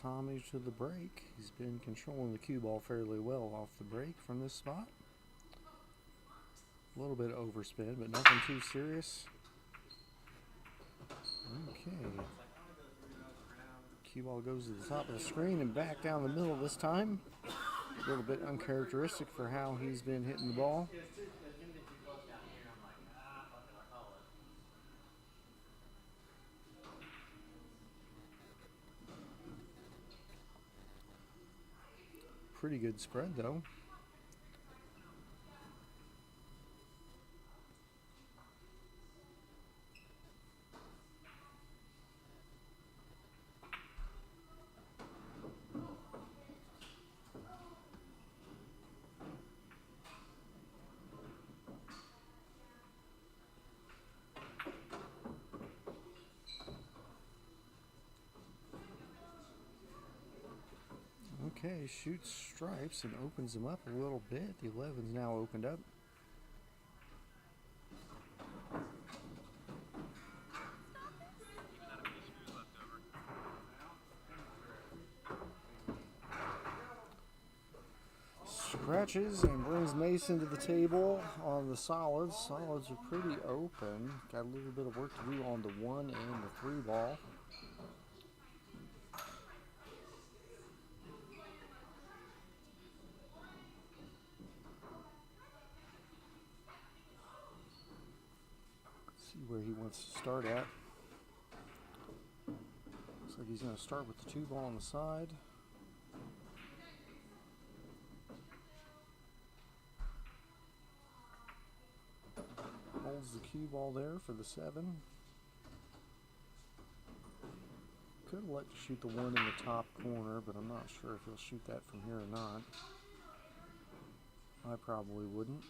Tommy to the break. He's been controlling the cue ball fairly well off the break from this spot. A little bit of overspin, but nothing too serious. Okay. Cue ball goes to the top of the screen and back down the middle this time. A little bit uncharacteristic for how he's been hitting the ball. Pretty good spread, though. Okay, shoots stripes and opens them up a little bit. The 11's now opened up. Scratches and brings Mason to the table on the solids. Solids are pretty open. Got a little bit of work to do on the 1 and the 3 ball. See where he wants to start at. Looks like he's going to start with the 2 ball on the side. Holds the cue ball there for the 7. Could elect to shoot the 1 in the top corner, but I'm not sure if he'll shoot that from here or not. I probably wouldn't.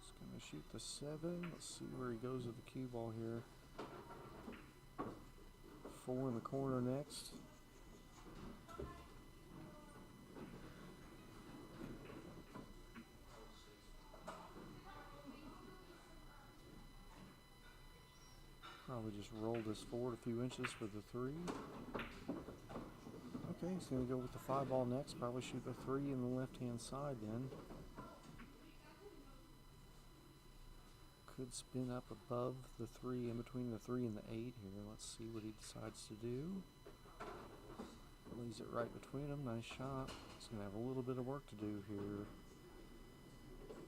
He's going to shoot the 7. Let's see where he goes with the cue ball here. 4 in the corner next. Probably just roll this forward a few inches for the 3. Okay, he's going to go with the 5 ball next. Probably shoot the 3 in the left-hand side then. Could spin up above the 3, in between the 3 and the 8 here. Let's see what he decides to do. Lays it right between them. Nice shot. He's going to have a little bit of work to do here.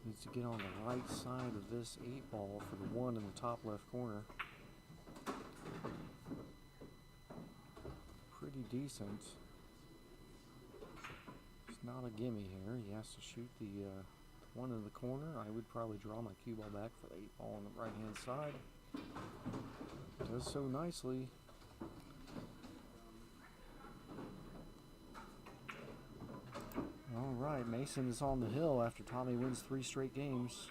Needs to get on the right side of this 8 ball for the 1 in the top left corner. Pretty decent. It's not a gimme here. He has to shoot the 1 in the corner. I would probably draw my cue ball back for the 8 ball on the right hand side. Does so nicely. Alright, Mason is on the hill after Tommy wins 3 straight games.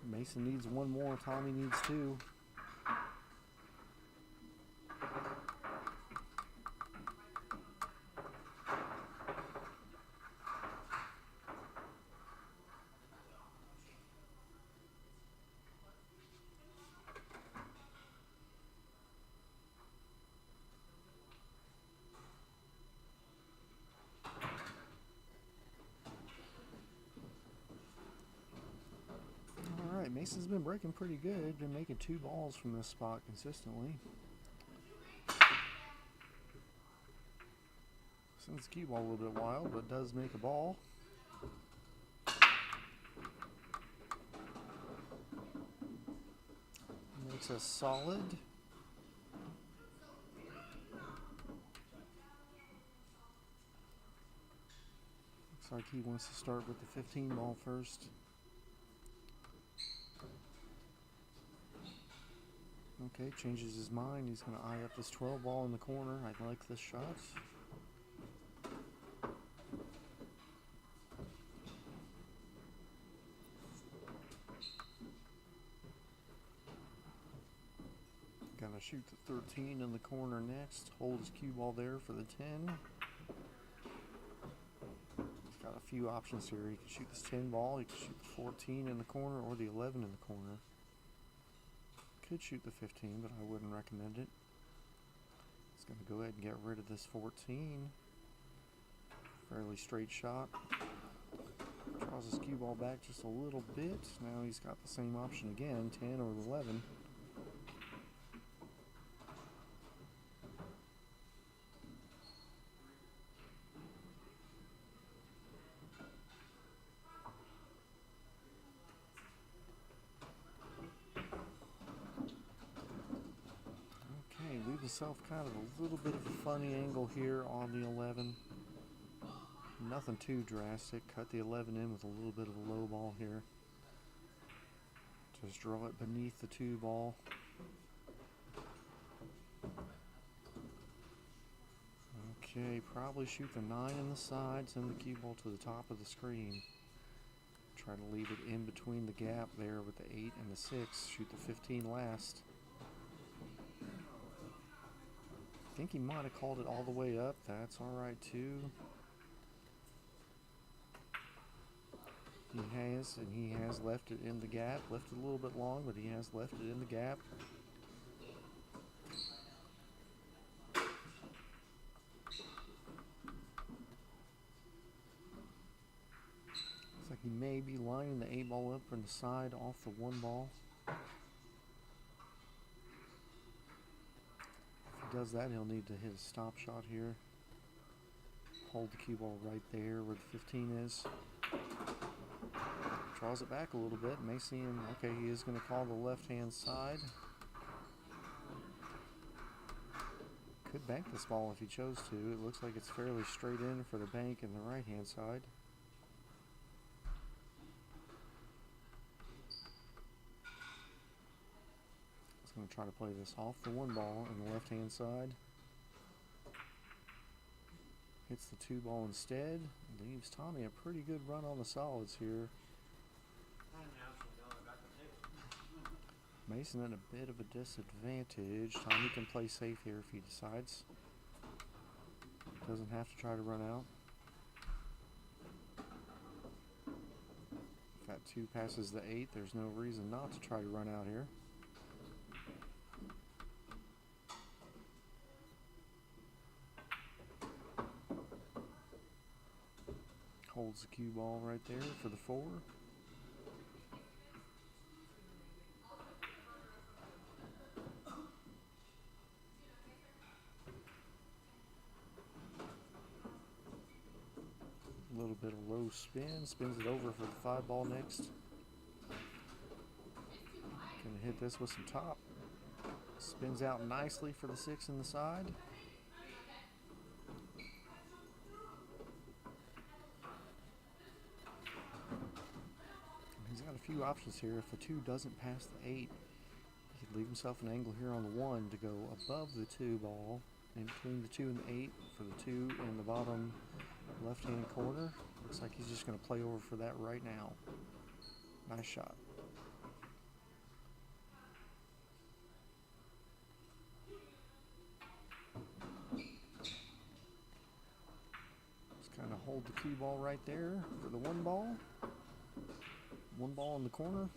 Mason needs 1 more, Tommy needs 2. Mason's been breaking pretty good. Been making 2 balls from this spot consistently. Sends the cue ball a little bit wild, but does make a ball. Makes a solid. Looks like he wants to start with the 15 ball first. Okay, changes his mind. He's going to eye up this 12 ball in the corner. I like this shot. Gonna shoot the 13 in the corner next. Hold his cue ball there for the 10. He's got a few options here. He can shoot this 10 ball. He can shoot the 14 in the corner or the 11 in the corner. Could shoot the 15, but I wouldn't recommend it. He's going to go ahead and get rid of this 14. Fairly straight shot. Draws his cue ball back just a little bit. Now he's got the same option again, 10 or 11. Leave himself kind of a little bit of a funny angle here on the 11. Nothing too drastic. Cut the 11 in with a little bit of a low ball here. Just draw it beneath the 2 ball. Okay, probably shoot the 9 in the side, send the cue ball to the top of the screen. Try to leave it in between the gap there with the 8 and the 6. Shoot the 15 last. I think he might have called it all the way up. That's alright too. He has left it in the gap. Left it a little bit long, but he has left it in the gap. Looks like he may be lining the 8-ball up from the side off the 1-ball. If he does that, he'll need to hit a stop shot here. Hold the cue ball right there where the 15 is. Draws it back a little bit. May see him. Okay, he is going to call the left-hand side. Could bank this ball if he chose to. It looks like it's fairly straight in for the bank in the right-hand side. He's going to try to play this off the 1-ball in the left-hand side. Hits the 2-ball instead. Leaves Tommy a pretty good run on the solids here. Mason at a bit of a disadvantage. Tommy can play safe here if he decides. Doesn't have to try to run out. If that 2 passes the 8, there's no reason not to try to run out here. Holds the cue ball right there for the 4. A little bit of low spin, spins it over for the 5-ball next. Gonna hit this with some top. Spins out nicely for the 6 in the side. He's got a few options here. If the 2 doesn't pass the 8, he could leave himself an angle here on the 1 to go above the 2-ball, in between the 2 and the 8 for the 2 in the bottom left-hand corner. Looks like he's just going to play over for that right now. Nice shot. Just kind of hold the cue ball right there for the 1-ball. 1-ball in the corner.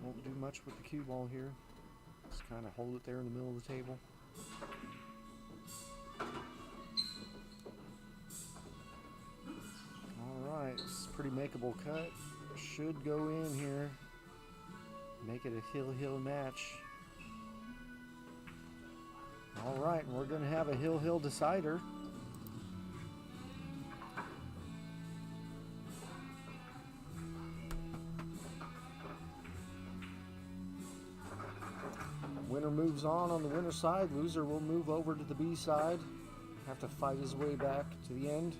Won't do much with the cue ball here. Just kind of hold it there in the middle of the table. Alright, it's a pretty makeable cut. Should go in here. Make it a hill-hill match. Alright, and we're going to have a hill-hill decider. Winner moves on the winner side. Loser will move over to the B side. Have to fight his way back to the end.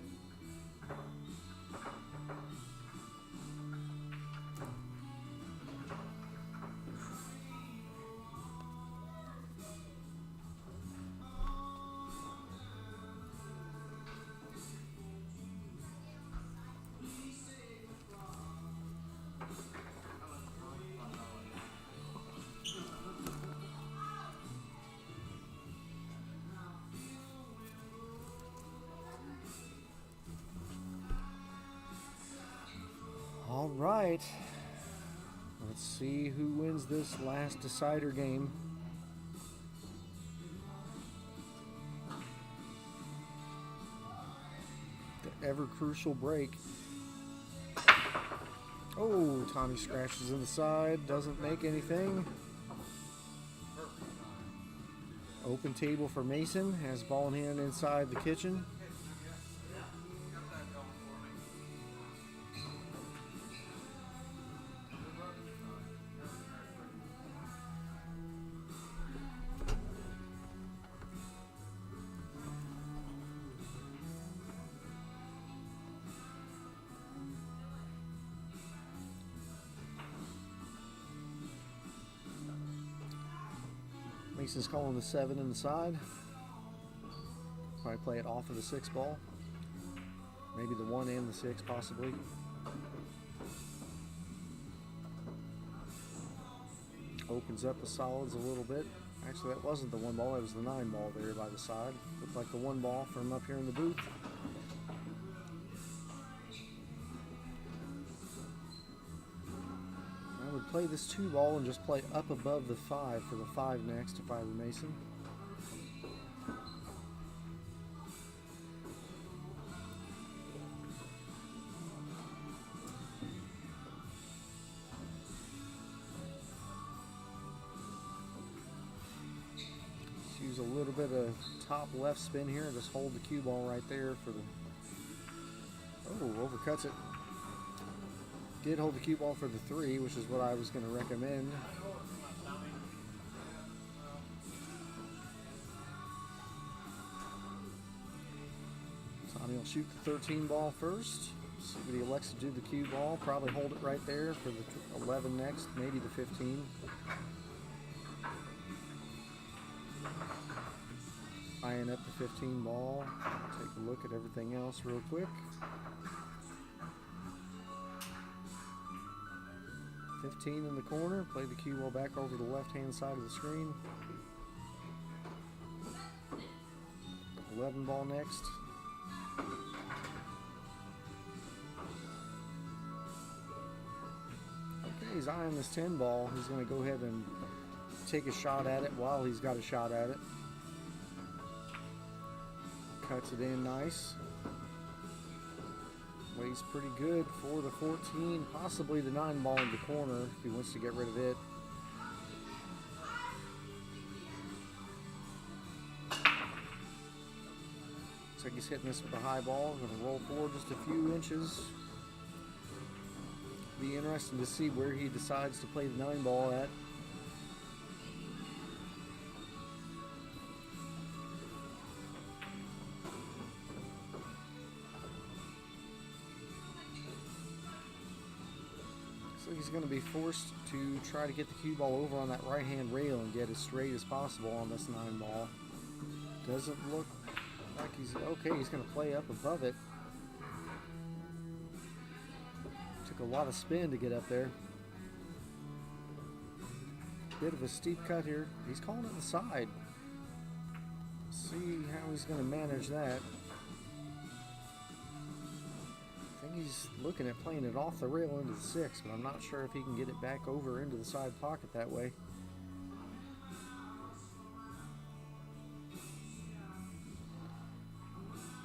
All right, let's see who wins this last decider game. The ever crucial break. Oh, Tommy scratches in the side, doesn't make anything. Open table for Mason, has ball in hand inside the kitchen. Mason's calling the 7 in the side. Probably play it off of the 6-ball. Maybe the 1 and the 6 possibly. Opens up the solids a little bit. Actually, that wasn't the 1-ball, that was the 9-ball there by the side. Looked like the 1-ball from up here in the booth. play this 2 ball and just play up above the 5 for the 5 next if I were Mason. Just use a little bit of top left spin here and just hold the cue ball right there for the... Oh, overcuts it. Did hold the cue ball for the 3, which is what I was going to recommend. Tommy will shoot the 13 ball first. See what he elects to do the cue ball. Probably hold it right there for the 11 next, maybe the 15. Eyeing up the 15 ball. Take a look at everything else real quick. 15 in the corner, play the cue ball back over the left-hand side of the screen. 11 ball next. Okay, he's eyeing this 10 ball. He's going to go ahead and take a shot at it while he's got a shot at it. Cuts it in nice. Weighs pretty good for the 14, possibly the 9 ball in the corner if he wants to get rid of it. Looks like he's hitting this with a high ball. Going to roll forward just a few inches. Be interesting to see where he decides to play the 9 ball at. He's going to be forced to try to get the cue ball over on that right hand rail and get as straight as possible on this 9 ball. Doesn't look like he's okay. He's going to play up above it. Took a lot of spin to get up there. Bit of a steep cut here. He's calling it the side. See how he's going to manage that. I think he's looking at playing it off the rail into the 6, but I'm not sure if he can get it back over into the side pocket that way.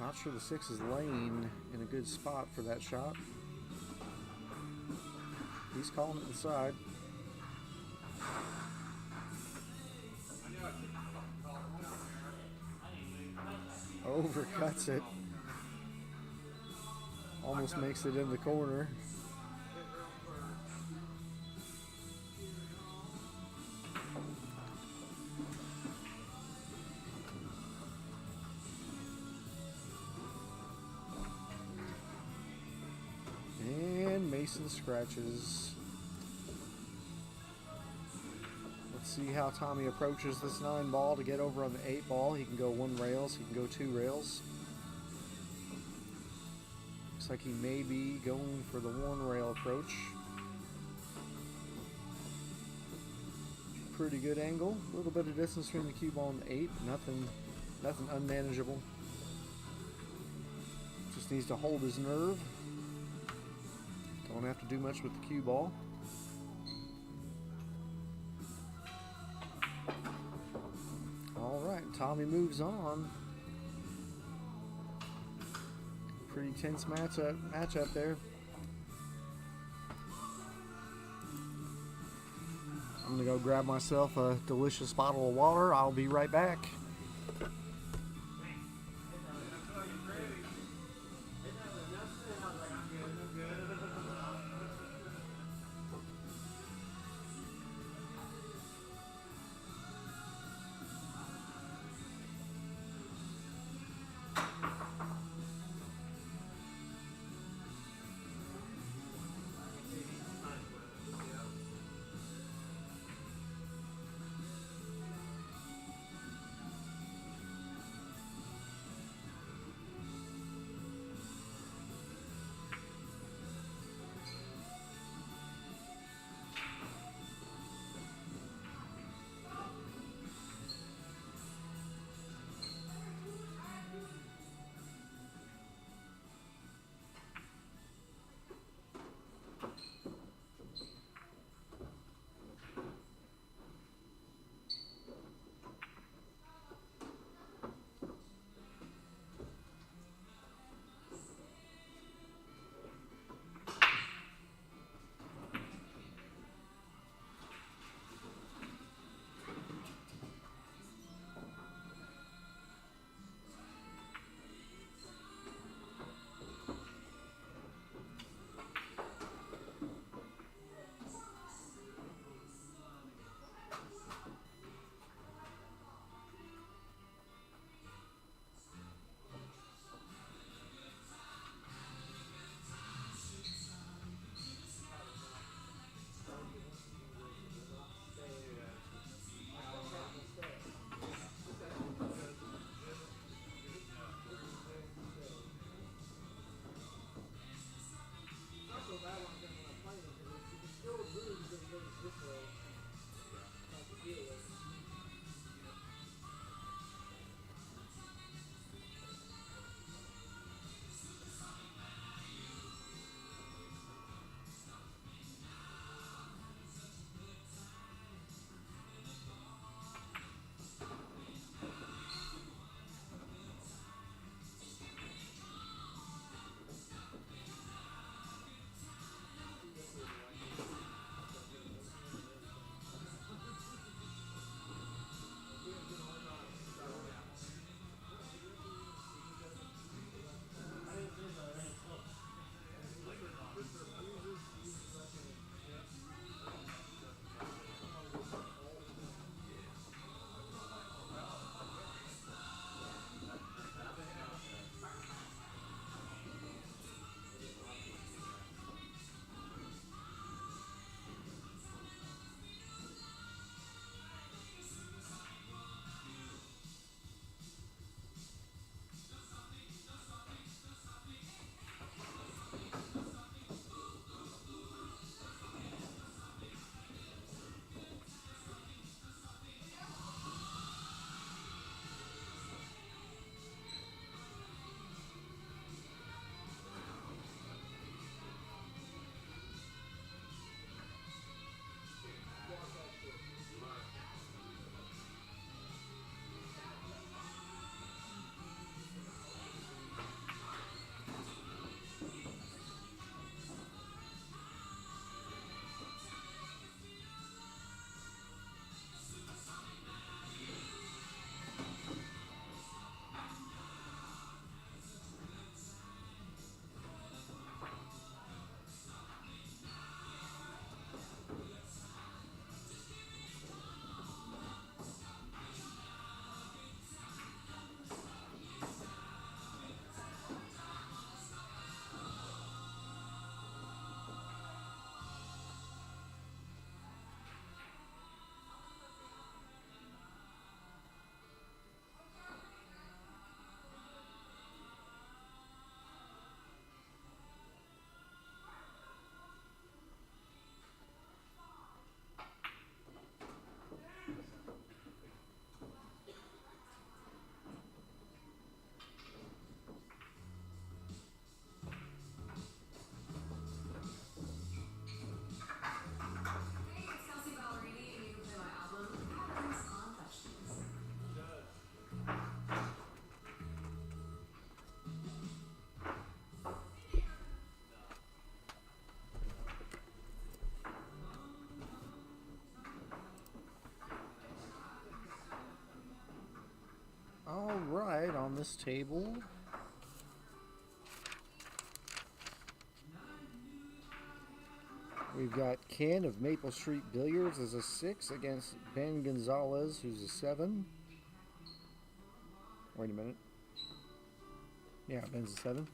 Not sure the 6 is laying in a good spot for that shot. He's calling it the side. Overcuts it. Almost makes it in the corner. And Mason scratches. Let's see how Tommy approaches this 9 ball to get over on the 8 ball. He can go 1 rails, he can go 2 rails. Looks like he may be going for the 1 rail approach. Pretty good angle. A little bit of distance between the cue ball and the 8. Nothing unmanageable. Just needs to hold his nerve. Don't have to do much with the cue ball. All right, Tommy moves on. Pretty tense matchup there. I'm gonna go grab myself a delicious bottle of water. I'll be right back. All right, on this table, we've got Ken of Maple Street Billiards as a 6 against Ben Gonzalez, who's a 7. Wait a minute. Yeah, Ben's a 7.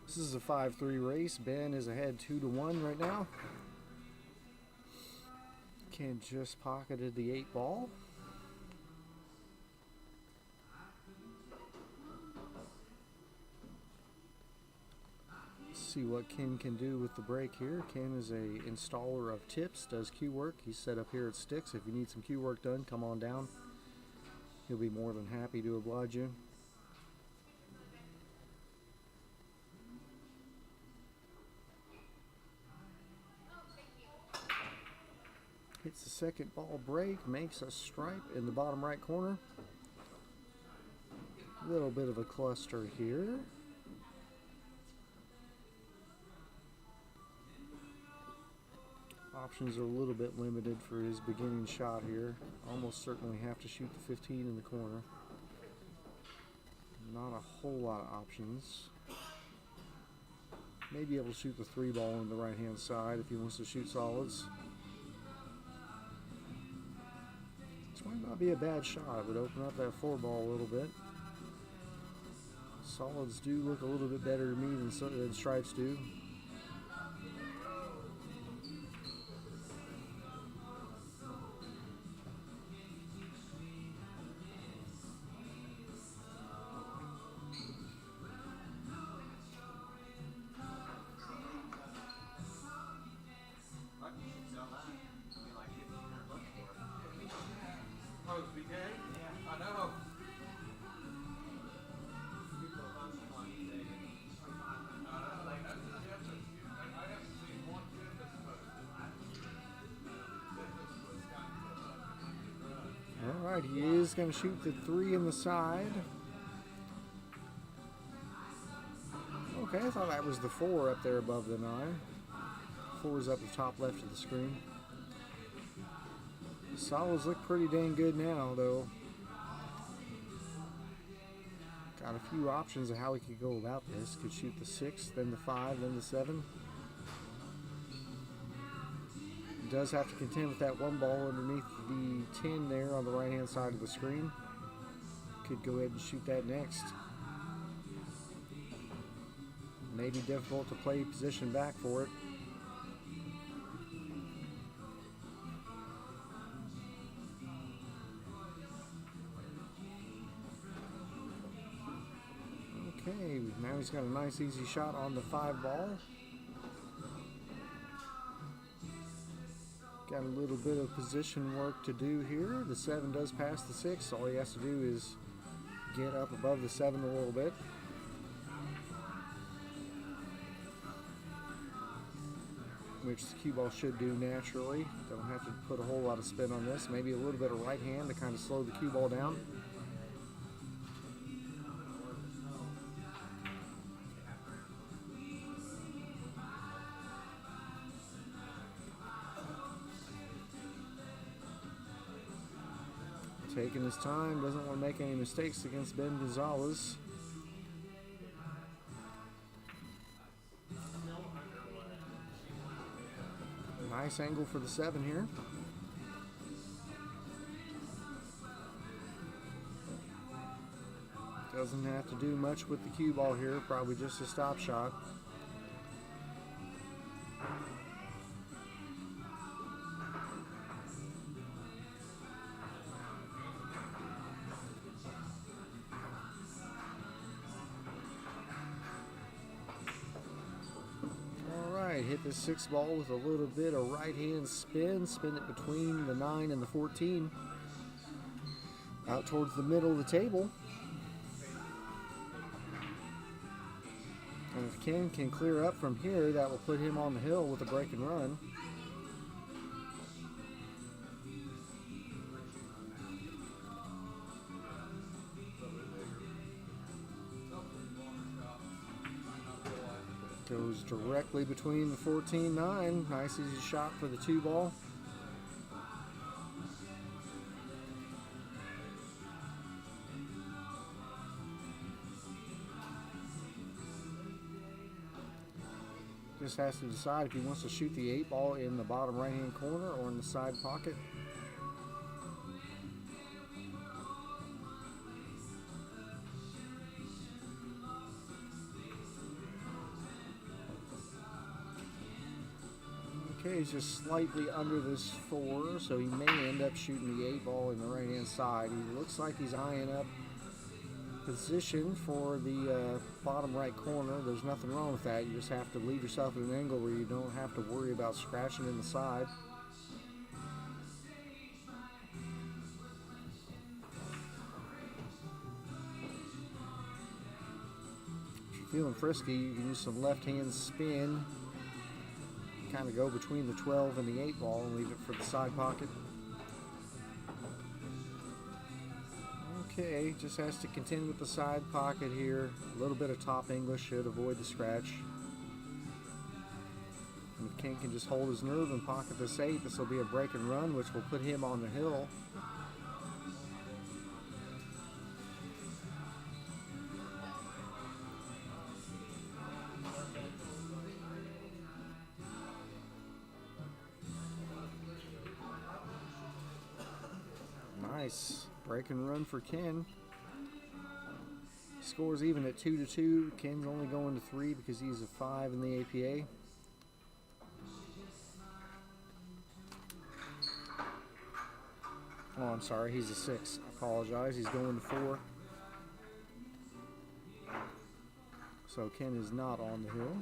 This is a 5-3 race. Ben is ahead 2-1 right now. Ken just pocketed the 8 ball. See what Ken can do with the break here. Ken is a installer of tips, does cue work. He's set up here at Stix. If you need some cue work done, come on down. He'll be more than happy to oblige you. Hits the second ball break, makes a stripe in the bottom right corner. A little bit of a cluster here. Options are a little bit limited for his beginning shot here. Almost certainly have to shoot the 15 in the corner. Not a whole lot of options. May be able to shoot the 3 ball on the right hand side if he wants to shoot solids. This might not be a bad shot. It would open up that 4 ball a little bit. Solids do look a little bit better to me than stripes do. Alright, he is going to shoot the 3 in the side. Okay, I thought that was the 4 up there above the 9. 4 is up the top left of the screen. The solids look pretty dang good now, though. Got a few options of how he could go about this. Could shoot the 6, then the 5, then the 7. Does have to contend with that 1 ball underneath the 10 there on the right hand side of the screen. Could go ahead and shoot that next. May be difficult to play position back for it. Okay, now he's got a nice easy shot on the 5 ball. Got a little bit of position work to do here. The 7 does pass the 6. All he has to do is get up above the 7 a little bit. Which the cue ball should do naturally. Don't have to put a whole lot of spin on this. Maybe a little bit of right hand to kind of slow the cue ball down. Taking his time, doesn't want to make any mistakes against Ben Gonzalez. Nice angle for the 7 here. Doesn't have to do much with the cue ball here, probably just a stop shot. Hit the 6 ball with a little bit of right hand spin it between the 9 and the 14 out towards the middle of the table. And if Ken can clear up from here, that will put him on the hill with a break and run. Goes directly between the 14-9. Nice easy shot for the 2 ball. just has to decide if he wants to shoot the 8 ball in the bottom right hand corner or in the side pocket. Okay, he's just slightly under this 4, so he may end up shooting the 8 ball in the right hand side. He looks like he's eyeing up position for the bottom right corner. There's nothing wrong with that. You just have to leave yourself at an angle where you don't have to worry about scratching in the side. If you're feeling frisky, you can use some left hand spin. Kind of go between the 12 and the 8 ball and leave it for the side pocket. Okay, just has to contend with the side pocket here. A little bit of top English should avoid the scratch. And if Ken can just hold his nerve and pocket this 8, this will be a break and run, which will put him on the hill. Nice break and run for Ken. Scores even at 2-2. Ken's only going to 3 because he's a 5 in the APA. Oh, I'm sorry, he's a 6. I apologize. He's going to 4. So Ken is not on the hill.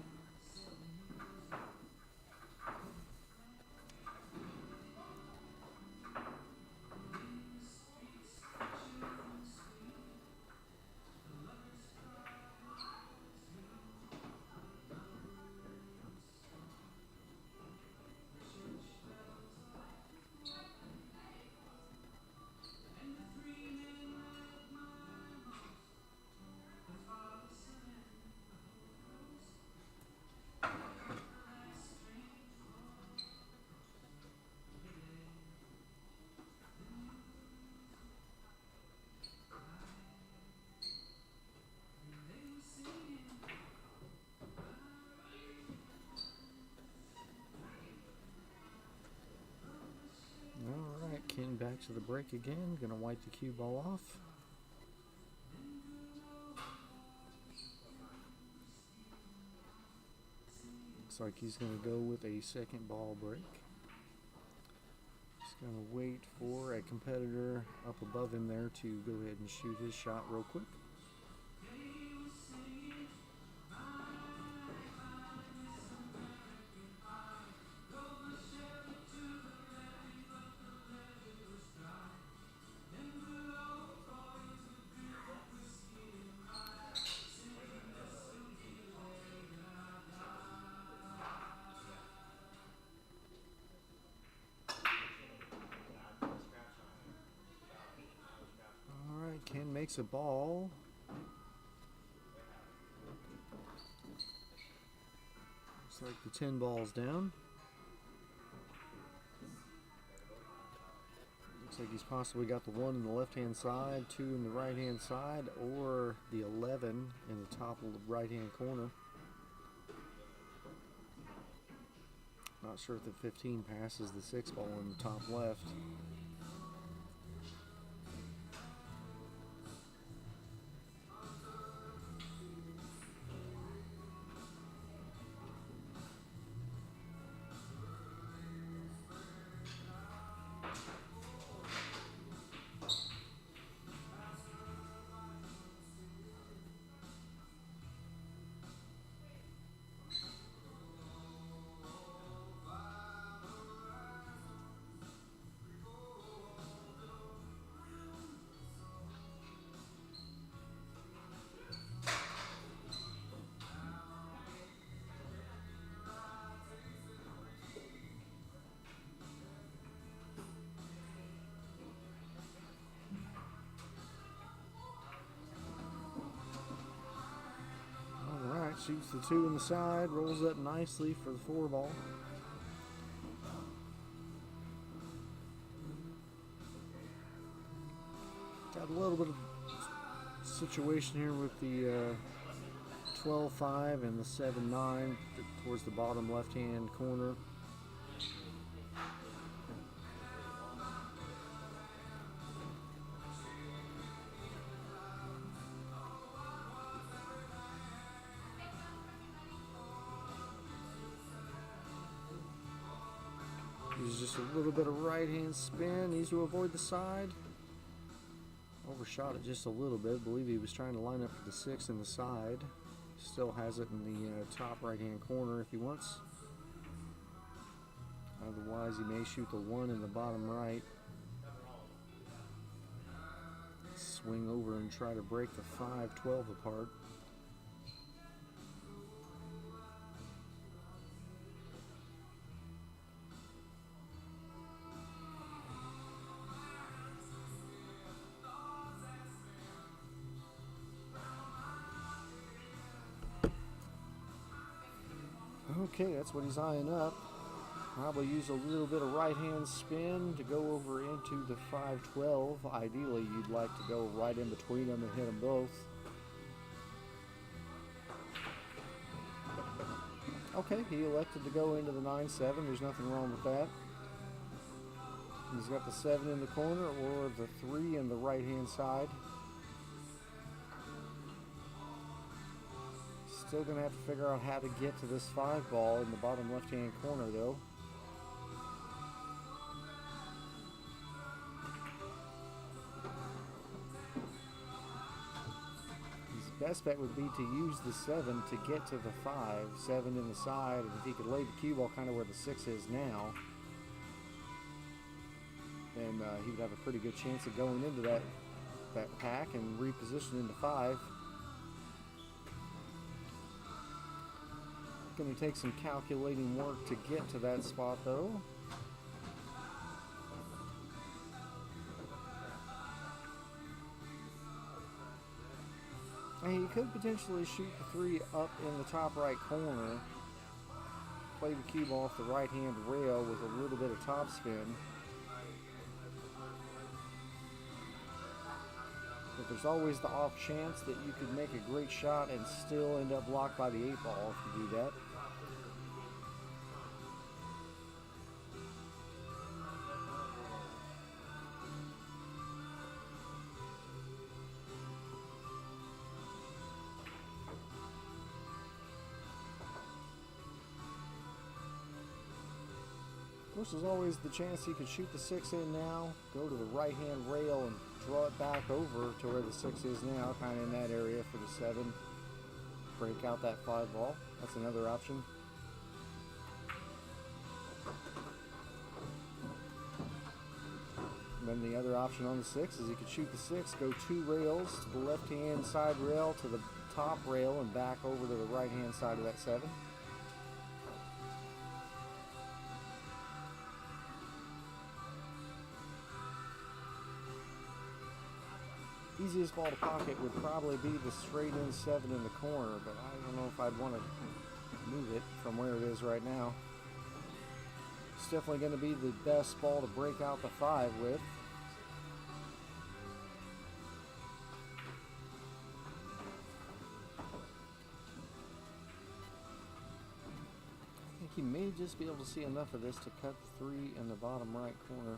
Alright, Ken back to the break again. Gonna wipe the cue ball off. Looks like he's gonna go with a second ball break. Just gonna wait for a competitor up above him there to go ahead and shoot his shot real quick. Ken makes a ball. Looks like the 10 ball's down. Looks like he's possibly got the 1 in the left-hand side, 2 in the right-hand side, or the 11 in the top of the right-hand corner. Not sure if the 15 passes the 6 ball in the top left. Shoots the 2 in the side, rolls up nicely for the 4 ball. Got a little bit of situation here with the 12-5 and the 7-9 towards the bottom left-hand corner. Use just a little bit of right-hand spin. Needs to avoid the side. Overshot it just a little bit. I believe he was trying to line up for the 6 in the side. Still has it in the top right-hand corner if he wants. Otherwise, he may shoot the 1 in the bottom right. Swing over and try to break the 5-12 apart. Okay, that's what he's eyeing up. Probably use a little bit of right-hand spin to go over into the 5-12. Ideally, you'd like to go right in between them and hit them both. Okay, he elected to go into the 9-7. There's nothing wrong with that. He's got the 7 in the corner or the 3 in the right-hand side. Still going to have to figure out how to get to this 5 ball in the bottom left-hand corner, though. His best bet would be to use the 7 to get to the 5. 7 in the side, and if he could lay the cue ball kind of where the 6 is now, then he would have a pretty good chance of going into that pack and repositioning the 5. Going to take some calculating work to get to that spot, though. And he could potentially shoot the 3 up in the top right corner, play the cue ball off the right hand rail with a little bit of topspin. But there's always the off chance that you could make a great shot and still end up blocked by the 8 ball if you do that. Of course, there's always the chance he could shoot the 6 in now, go to the right-hand rail and draw it back over to where the 6 is now, kind of in that area for the 7. Break out that 5 ball. That's another option. And then the other option on the 6 is he could shoot the 6, go 2 rails to the left-hand side rail to the top rail and back over to the right-hand side of that 7. Easiest ball to pocket would probably be the straight in 7 in the corner, but I don't know if I'd want to move it from where it is right now. It's definitely going to be the best ball to break out the 5 with. I think he may just be able to see enough of this to cut the 3 in the bottom right corner.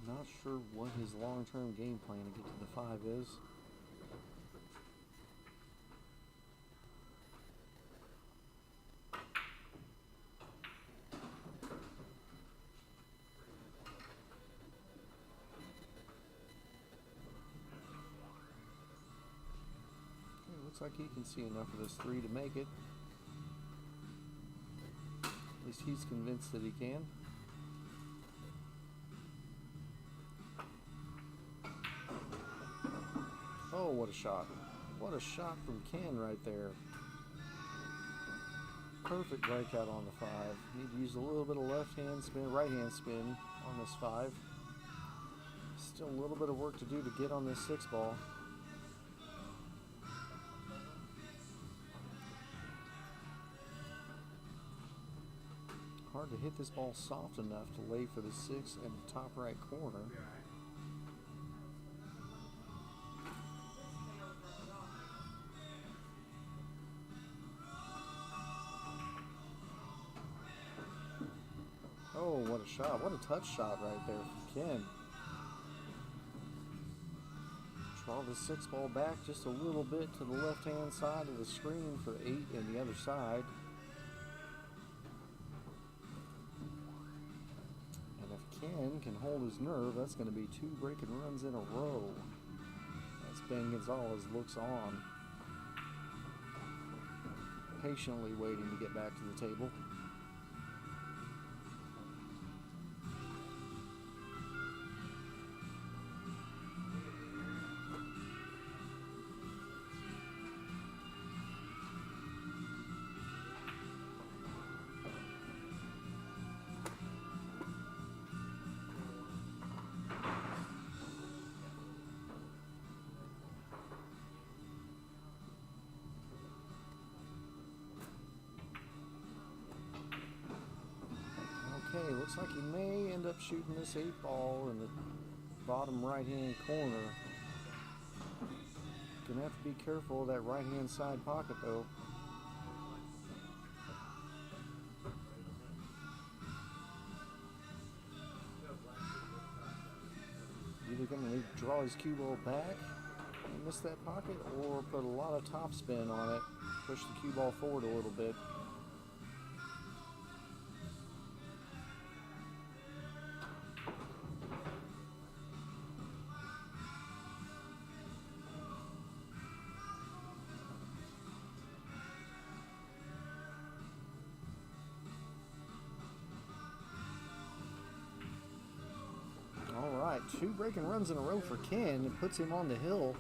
Not sure what his long-term game plan to get to the 5 is. Okay, looks like he can see enough of this 3 to make it. At least he's convinced that he can. Oh, what a shot. What a shot from Ken right there. Perfect breakout on the 5. Need to use a little bit of left hand spin, right hand spin on this 5. Still a little bit of work to do to get on this 6 ball. Hard to hit this ball soft enough to lay for the 6 in the top right corner. a shot. What a touch shot right there from Ken. Draw the 6 ball back just a little bit to the left-hand side of the screen for 8 and the other side. And if Ken can hold his nerve, that's going to be 2 breaking runs in a row. As Ben Gonzalez looks on, patiently waiting to get back to the table. Okay, looks like he may end up shooting this 8 ball in the bottom right-hand corner. Gonna have to be careful of that right-hand side pocket though. Either gonna draw his cue ball back and miss that pocket, or put a lot of topspin on it, push the cue ball forward a little bit. Alright, 2 breaking runs in a row for Ken. It puts him on the hill.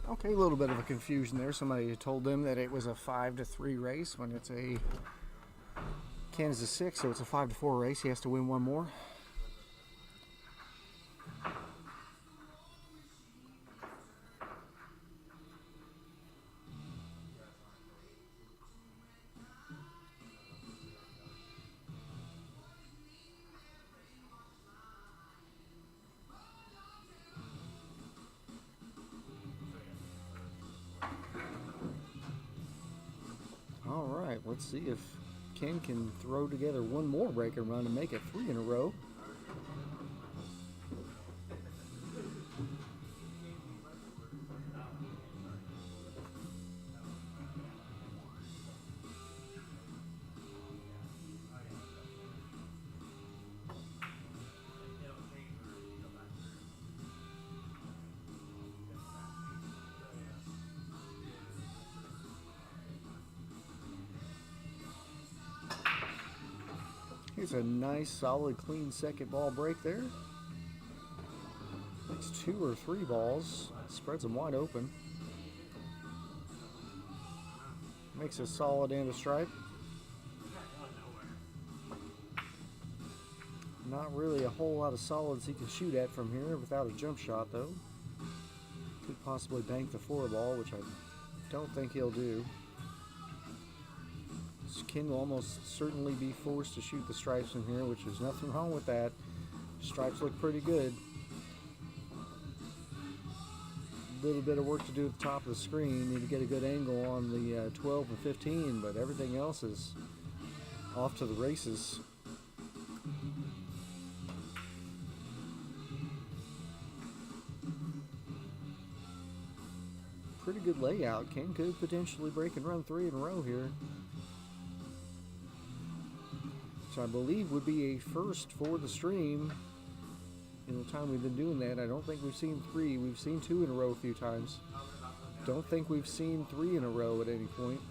Okay, a little bit of a confusion there. Somebody told them that it was a 5-3 race when it's a Kansas 6, so it's a 5-4 race. He has to win one more. Alright, let's see if Ken can throw together one more breaking run and make it 3 in a row. Here's a nice, solid, clean second ball break there. Makes 2 or 3 balls, spreads them wide open. Makes a solid and a strike. Not really a whole lot of solids he can shoot at from here without a jump shot though. Could possibly bank the 4 ball, which I don't think he'll do. Ken will almost certainly be forced to shoot the stripes in here, which is nothing wrong with that. Stripes look pretty good. A little bit of work to do at the top of the screen. Need to get a good angle on the 12 and 15, but everything else is off to the races. Pretty good layout. Ken could potentially break and run 3 in a row here, which I believe would be a first for the stream. In the time we've been doing that, I don't think we've seen 3. We've seen 2 in a row a few times. Don't think we've seen 3 in a row at any point.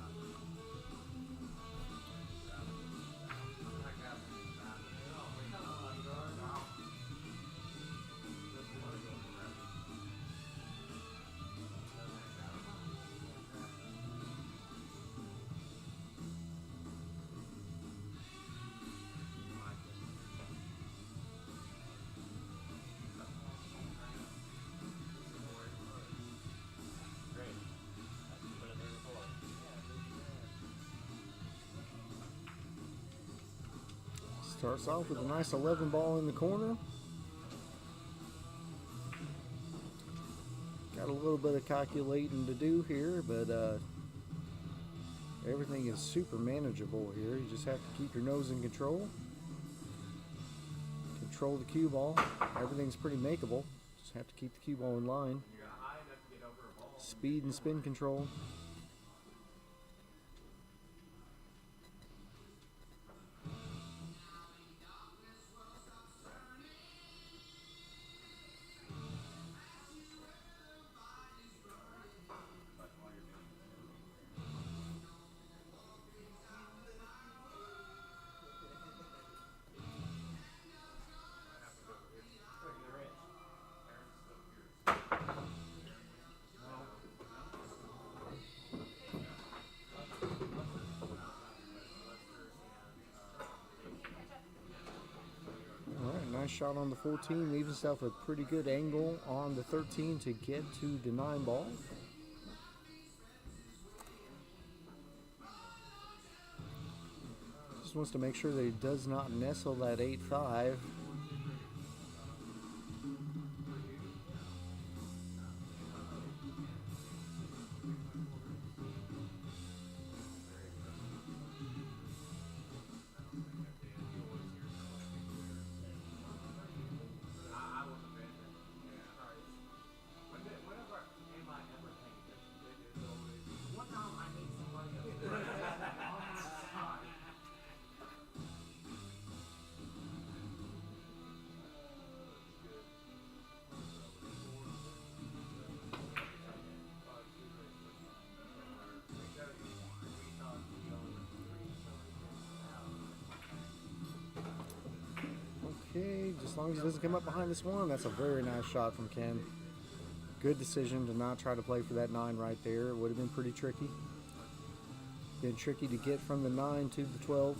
Starts off with a nice 11 ball in the corner. Got a little bit of calculating to do here, but everything is super manageable here. You just have to keep your nose in control. Control the cue ball. Everything's pretty makeable. Just have to keep the cue ball in line. Speed and spin control. Nice shot on the 14, leaves himself a pretty good angle on the 13 to get to the 9 ball. Just wants to make sure that he does not nestle that 8-5. Okay, just as long as he doesn't come up behind this one, that's a very nice shot from Ken. Good decision to not try to play for that 9 right there. It would have been pretty tricky. Been tricky to get from the 9 to the 12.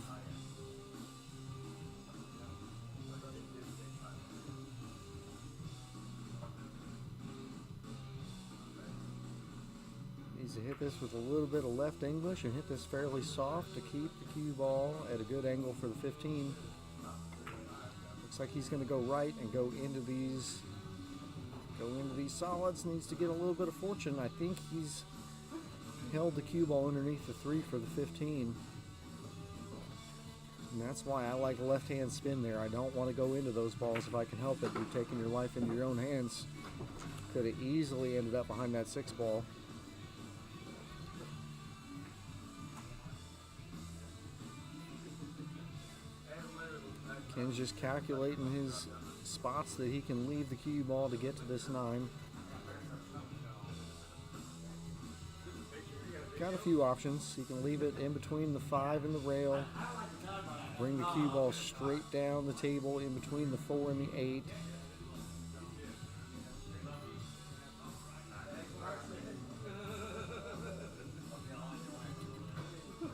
Needs to hit this with a little bit of left English and hit this fairly soft to keep the cue ball at a good angle for the 15. Looks like he's going to go right and go into these solids. Needs to get a little bit of fortune. I think he's held the cue ball underneath the 3 for the 15. And that's why I like a left-hand spin there. I don't want to go into those balls if I can help it. You're taking your life into your own hands. Could have easily ended up behind that 6 ball. Ken's just calculating his spots that he can leave the cue ball to get to this 9. Got a few options. He can leave it in between the 5 and the rail. Bring the cue ball straight down the table in between the 4 and the 8.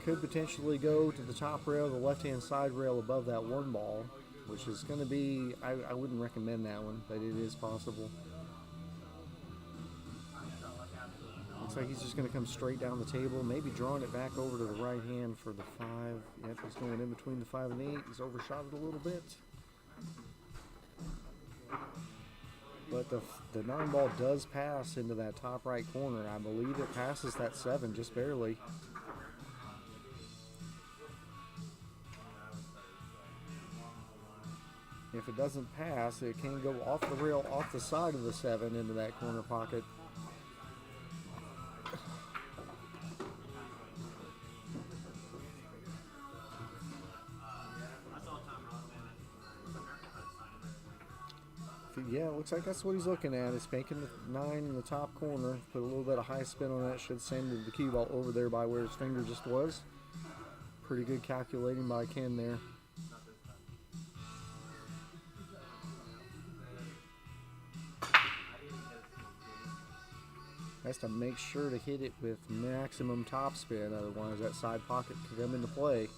Could potentially go to the top rail, the left-hand side rail above that 1 ball, which is going to be, I wouldn't recommend that one, but it is possible. Looks like he's just going to come straight down the table, maybe drawing it back over to the right hand for the 5. Yep, he's going in between the 5 and 8. He's overshot it a little bit. But the 9 ball does pass into that top right corner. I believe it passes that 7 just barely. If it doesn't pass, it can go off the rail, off the side of the 7 into that corner pocket. Yeah, it looks like that's what he's looking at. He's making the 9 in the top corner. Put a little bit of high spin on that. Should send the cue ball over there by where his finger just was. Pretty good calculating by Ken there. Has to make sure to hit it with maximum top spin, otherwise that side pocket could come into play.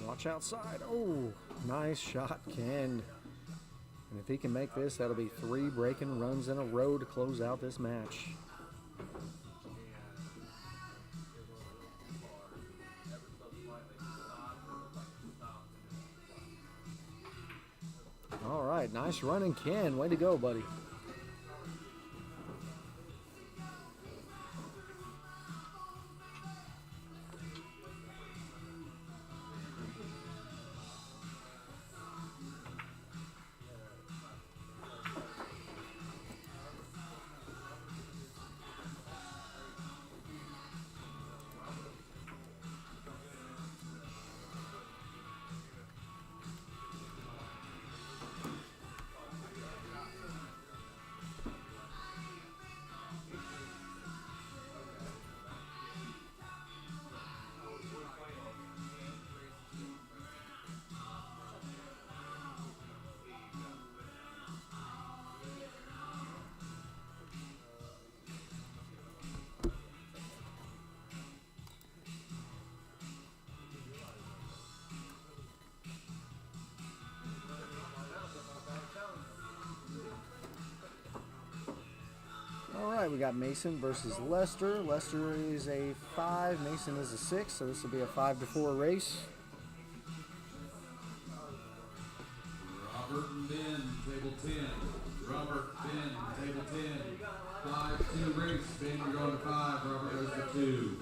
Watch outside. Oh, nice shot, Ken. And if he can make this, that'll be 3 breaking runs in a row to close out this match. All right, nice running, Ken. Way to go, buddy. All right, we got Mason versus Lester. Lester is a 5, Mason is a 6, so this will be a 5-4 race. Robert and Ben, table 10. Robert, Ben, table 10. 5-2 race. Ben, you're going to 5. Robert goes to 2.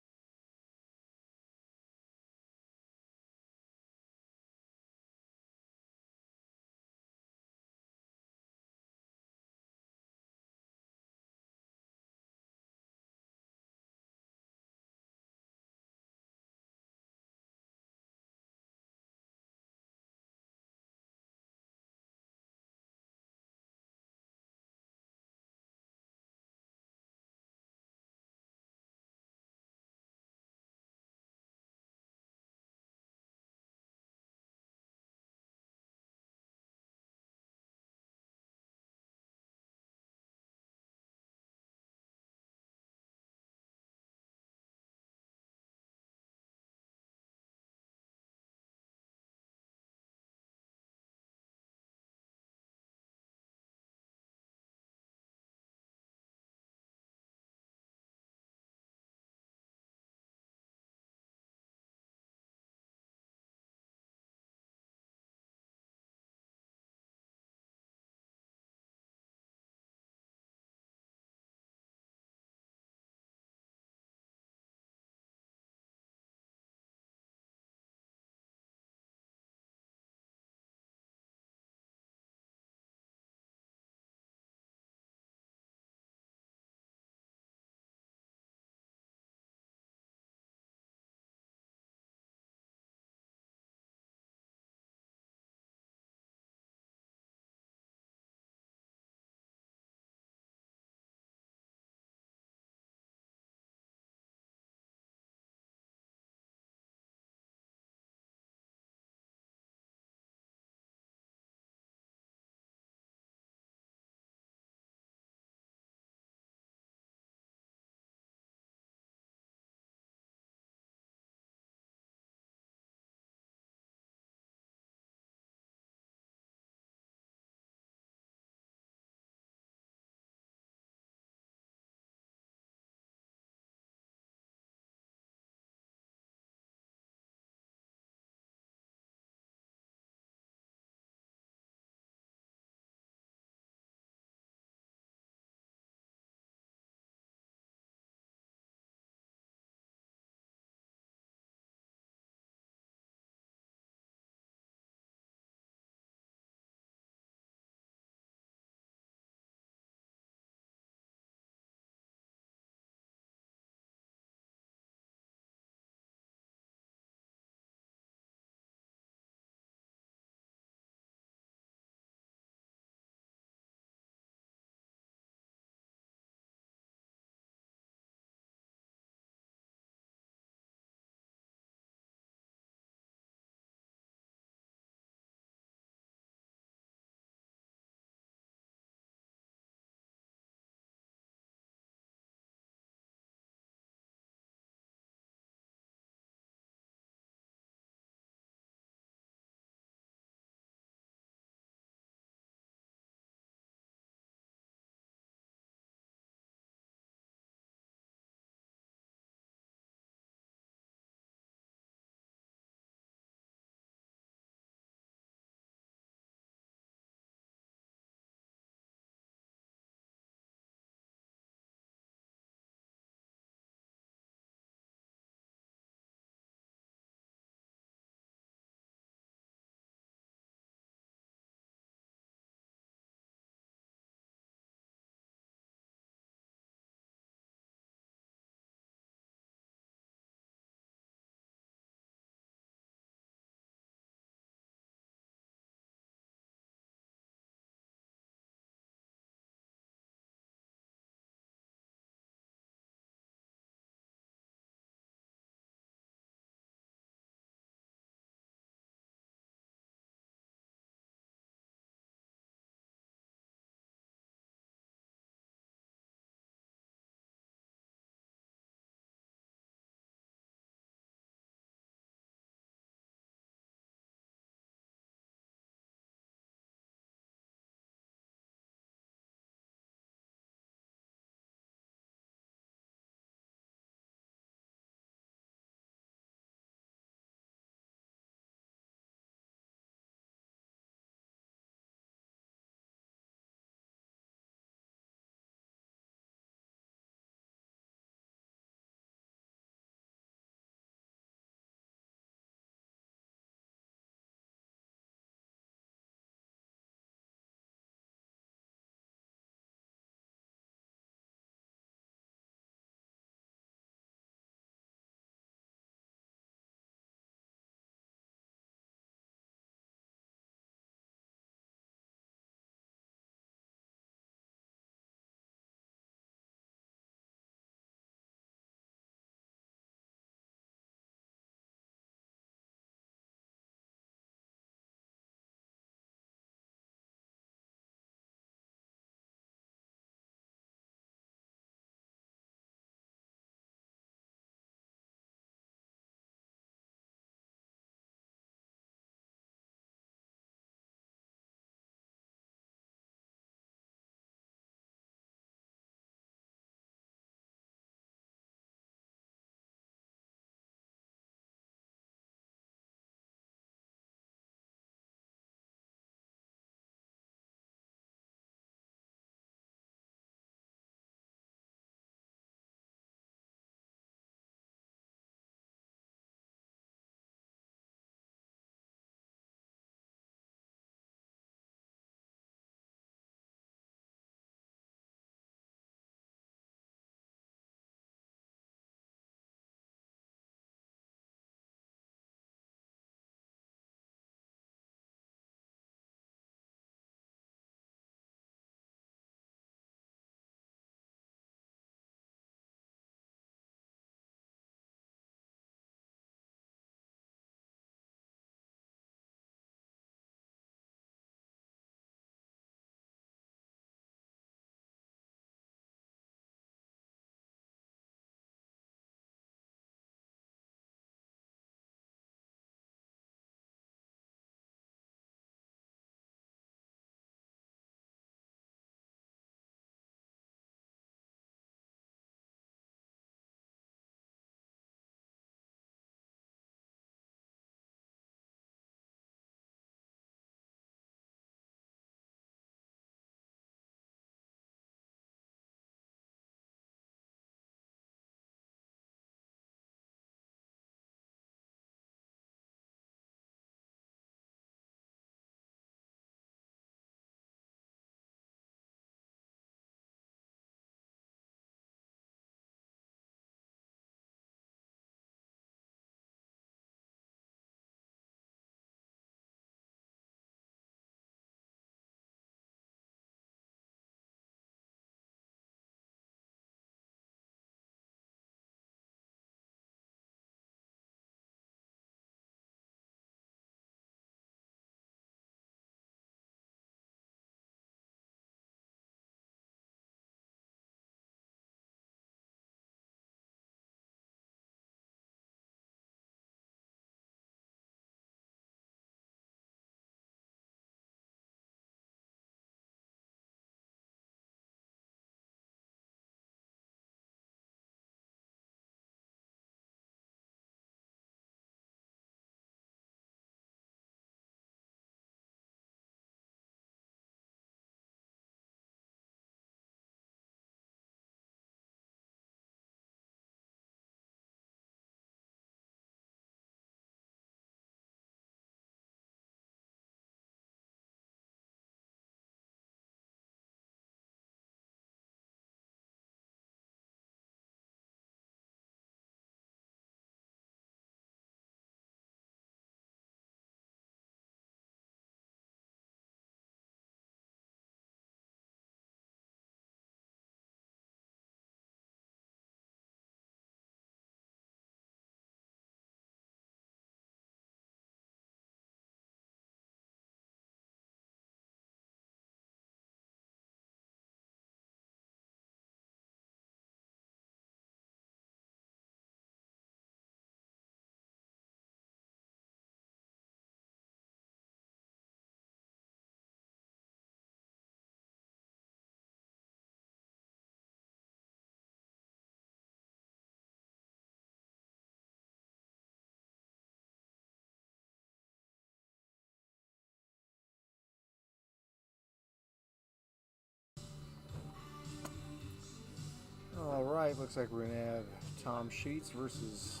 All right, looks like we're going to have Tom Sheets versus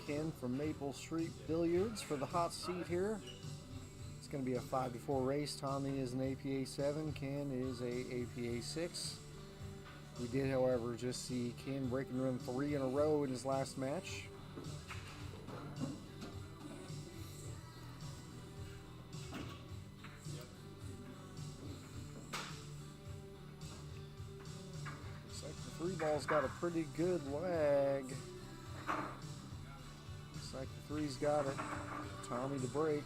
Ken from Maple Street Billiards for the hot seat here. It's going to be a 5-4 race. Tommy is an APA 7, Ken is a APA 6. We did, however, just see Ken breaking run 3 in a row in his last match. Looks like the 3-ball's got a pretty good lag. Looks like the 3's got it. Tommy to break.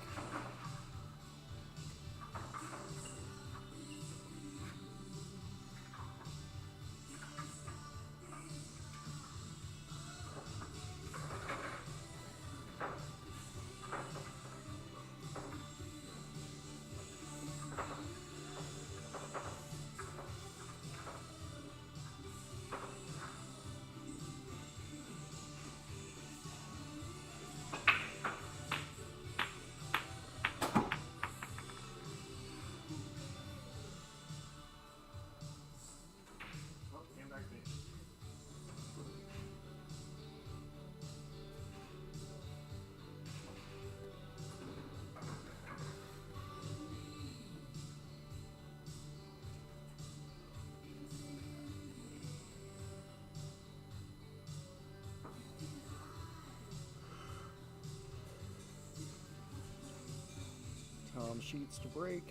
Tom Sheets to break.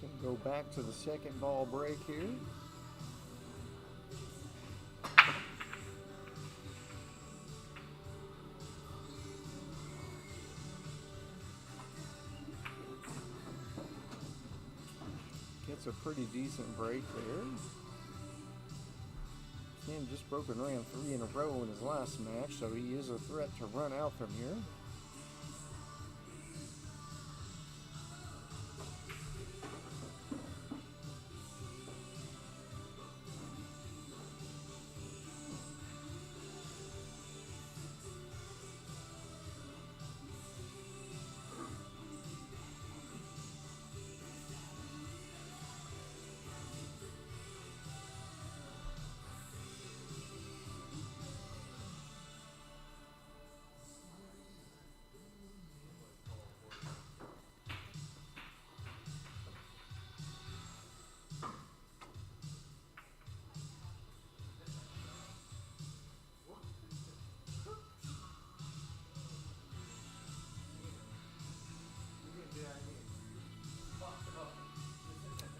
Gonna go back to the second ball break here. Gets a pretty decent break there. Ken just broke and ran 3 in a row in his last match, so he is a threat to run out from here.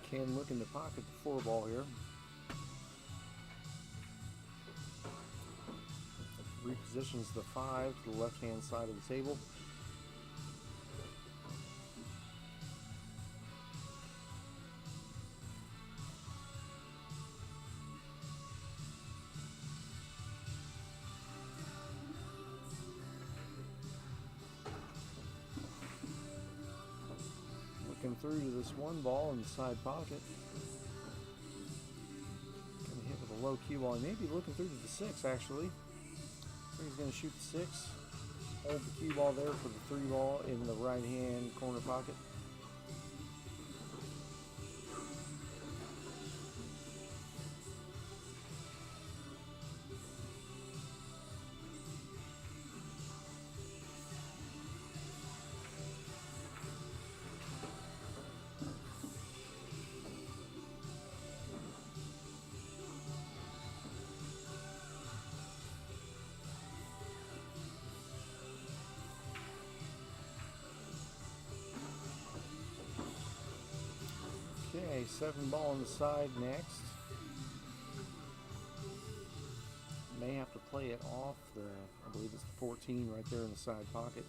Ken looking to pocket the 4-ball here. Repositions the 5 to the left-hand side of the table. Looking through to this 1-ball in the side pocket. Gonna hit with a low cue ball. He may be looking through to the 6 actually. So he's gonna shoot the 6. Hold the cue ball there for the 3-ball in the right hand corner pocket. Okay, 7-ball on the side next. May have to play it off the, I believe it's the 14 right there in the side pocket.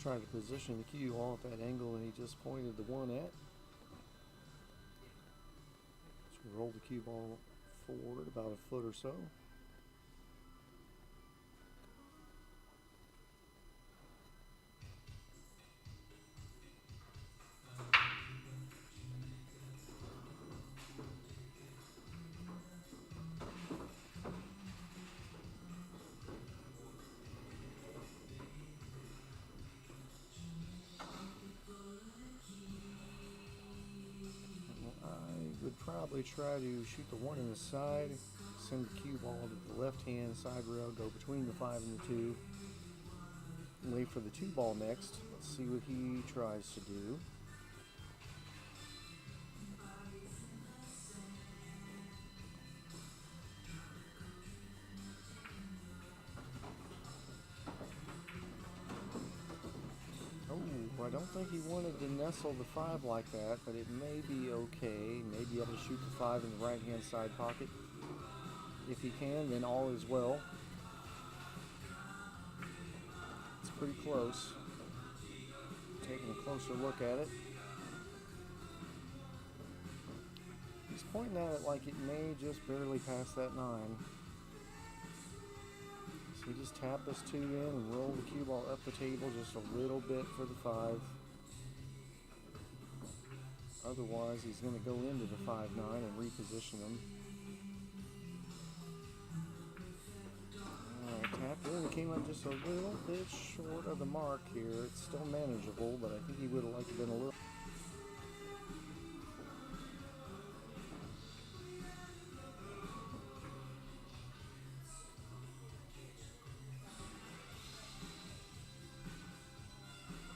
trying to position the cue ball at that angle, and he just pointed the 1 at. So we roll the cue ball forward about a foot or so. Would probably try to shoot the 1 in the side, send the cue ball to the left hand side rail, go between the 5 and the 2, and wait for the 2 ball next. Let's see what he tries to do. I don't think he wanted to nestle the 5 like that, but it may be okay. May be able to shoot the 5 in the right hand side pocket. If he can, then all is well. It's pretty close. Taking a closer look at it. He's pointing at it like it may just barely pass that 9. So we just tap this 2 in and roll the cue ball up the table just a little bit for the 5. Otherwise, he's going to go into the 5-9 and reposition them. Alright, tapped in. It came up just a little bit short of the mark here. It's still manageable, but I think he would have liked to have been a little...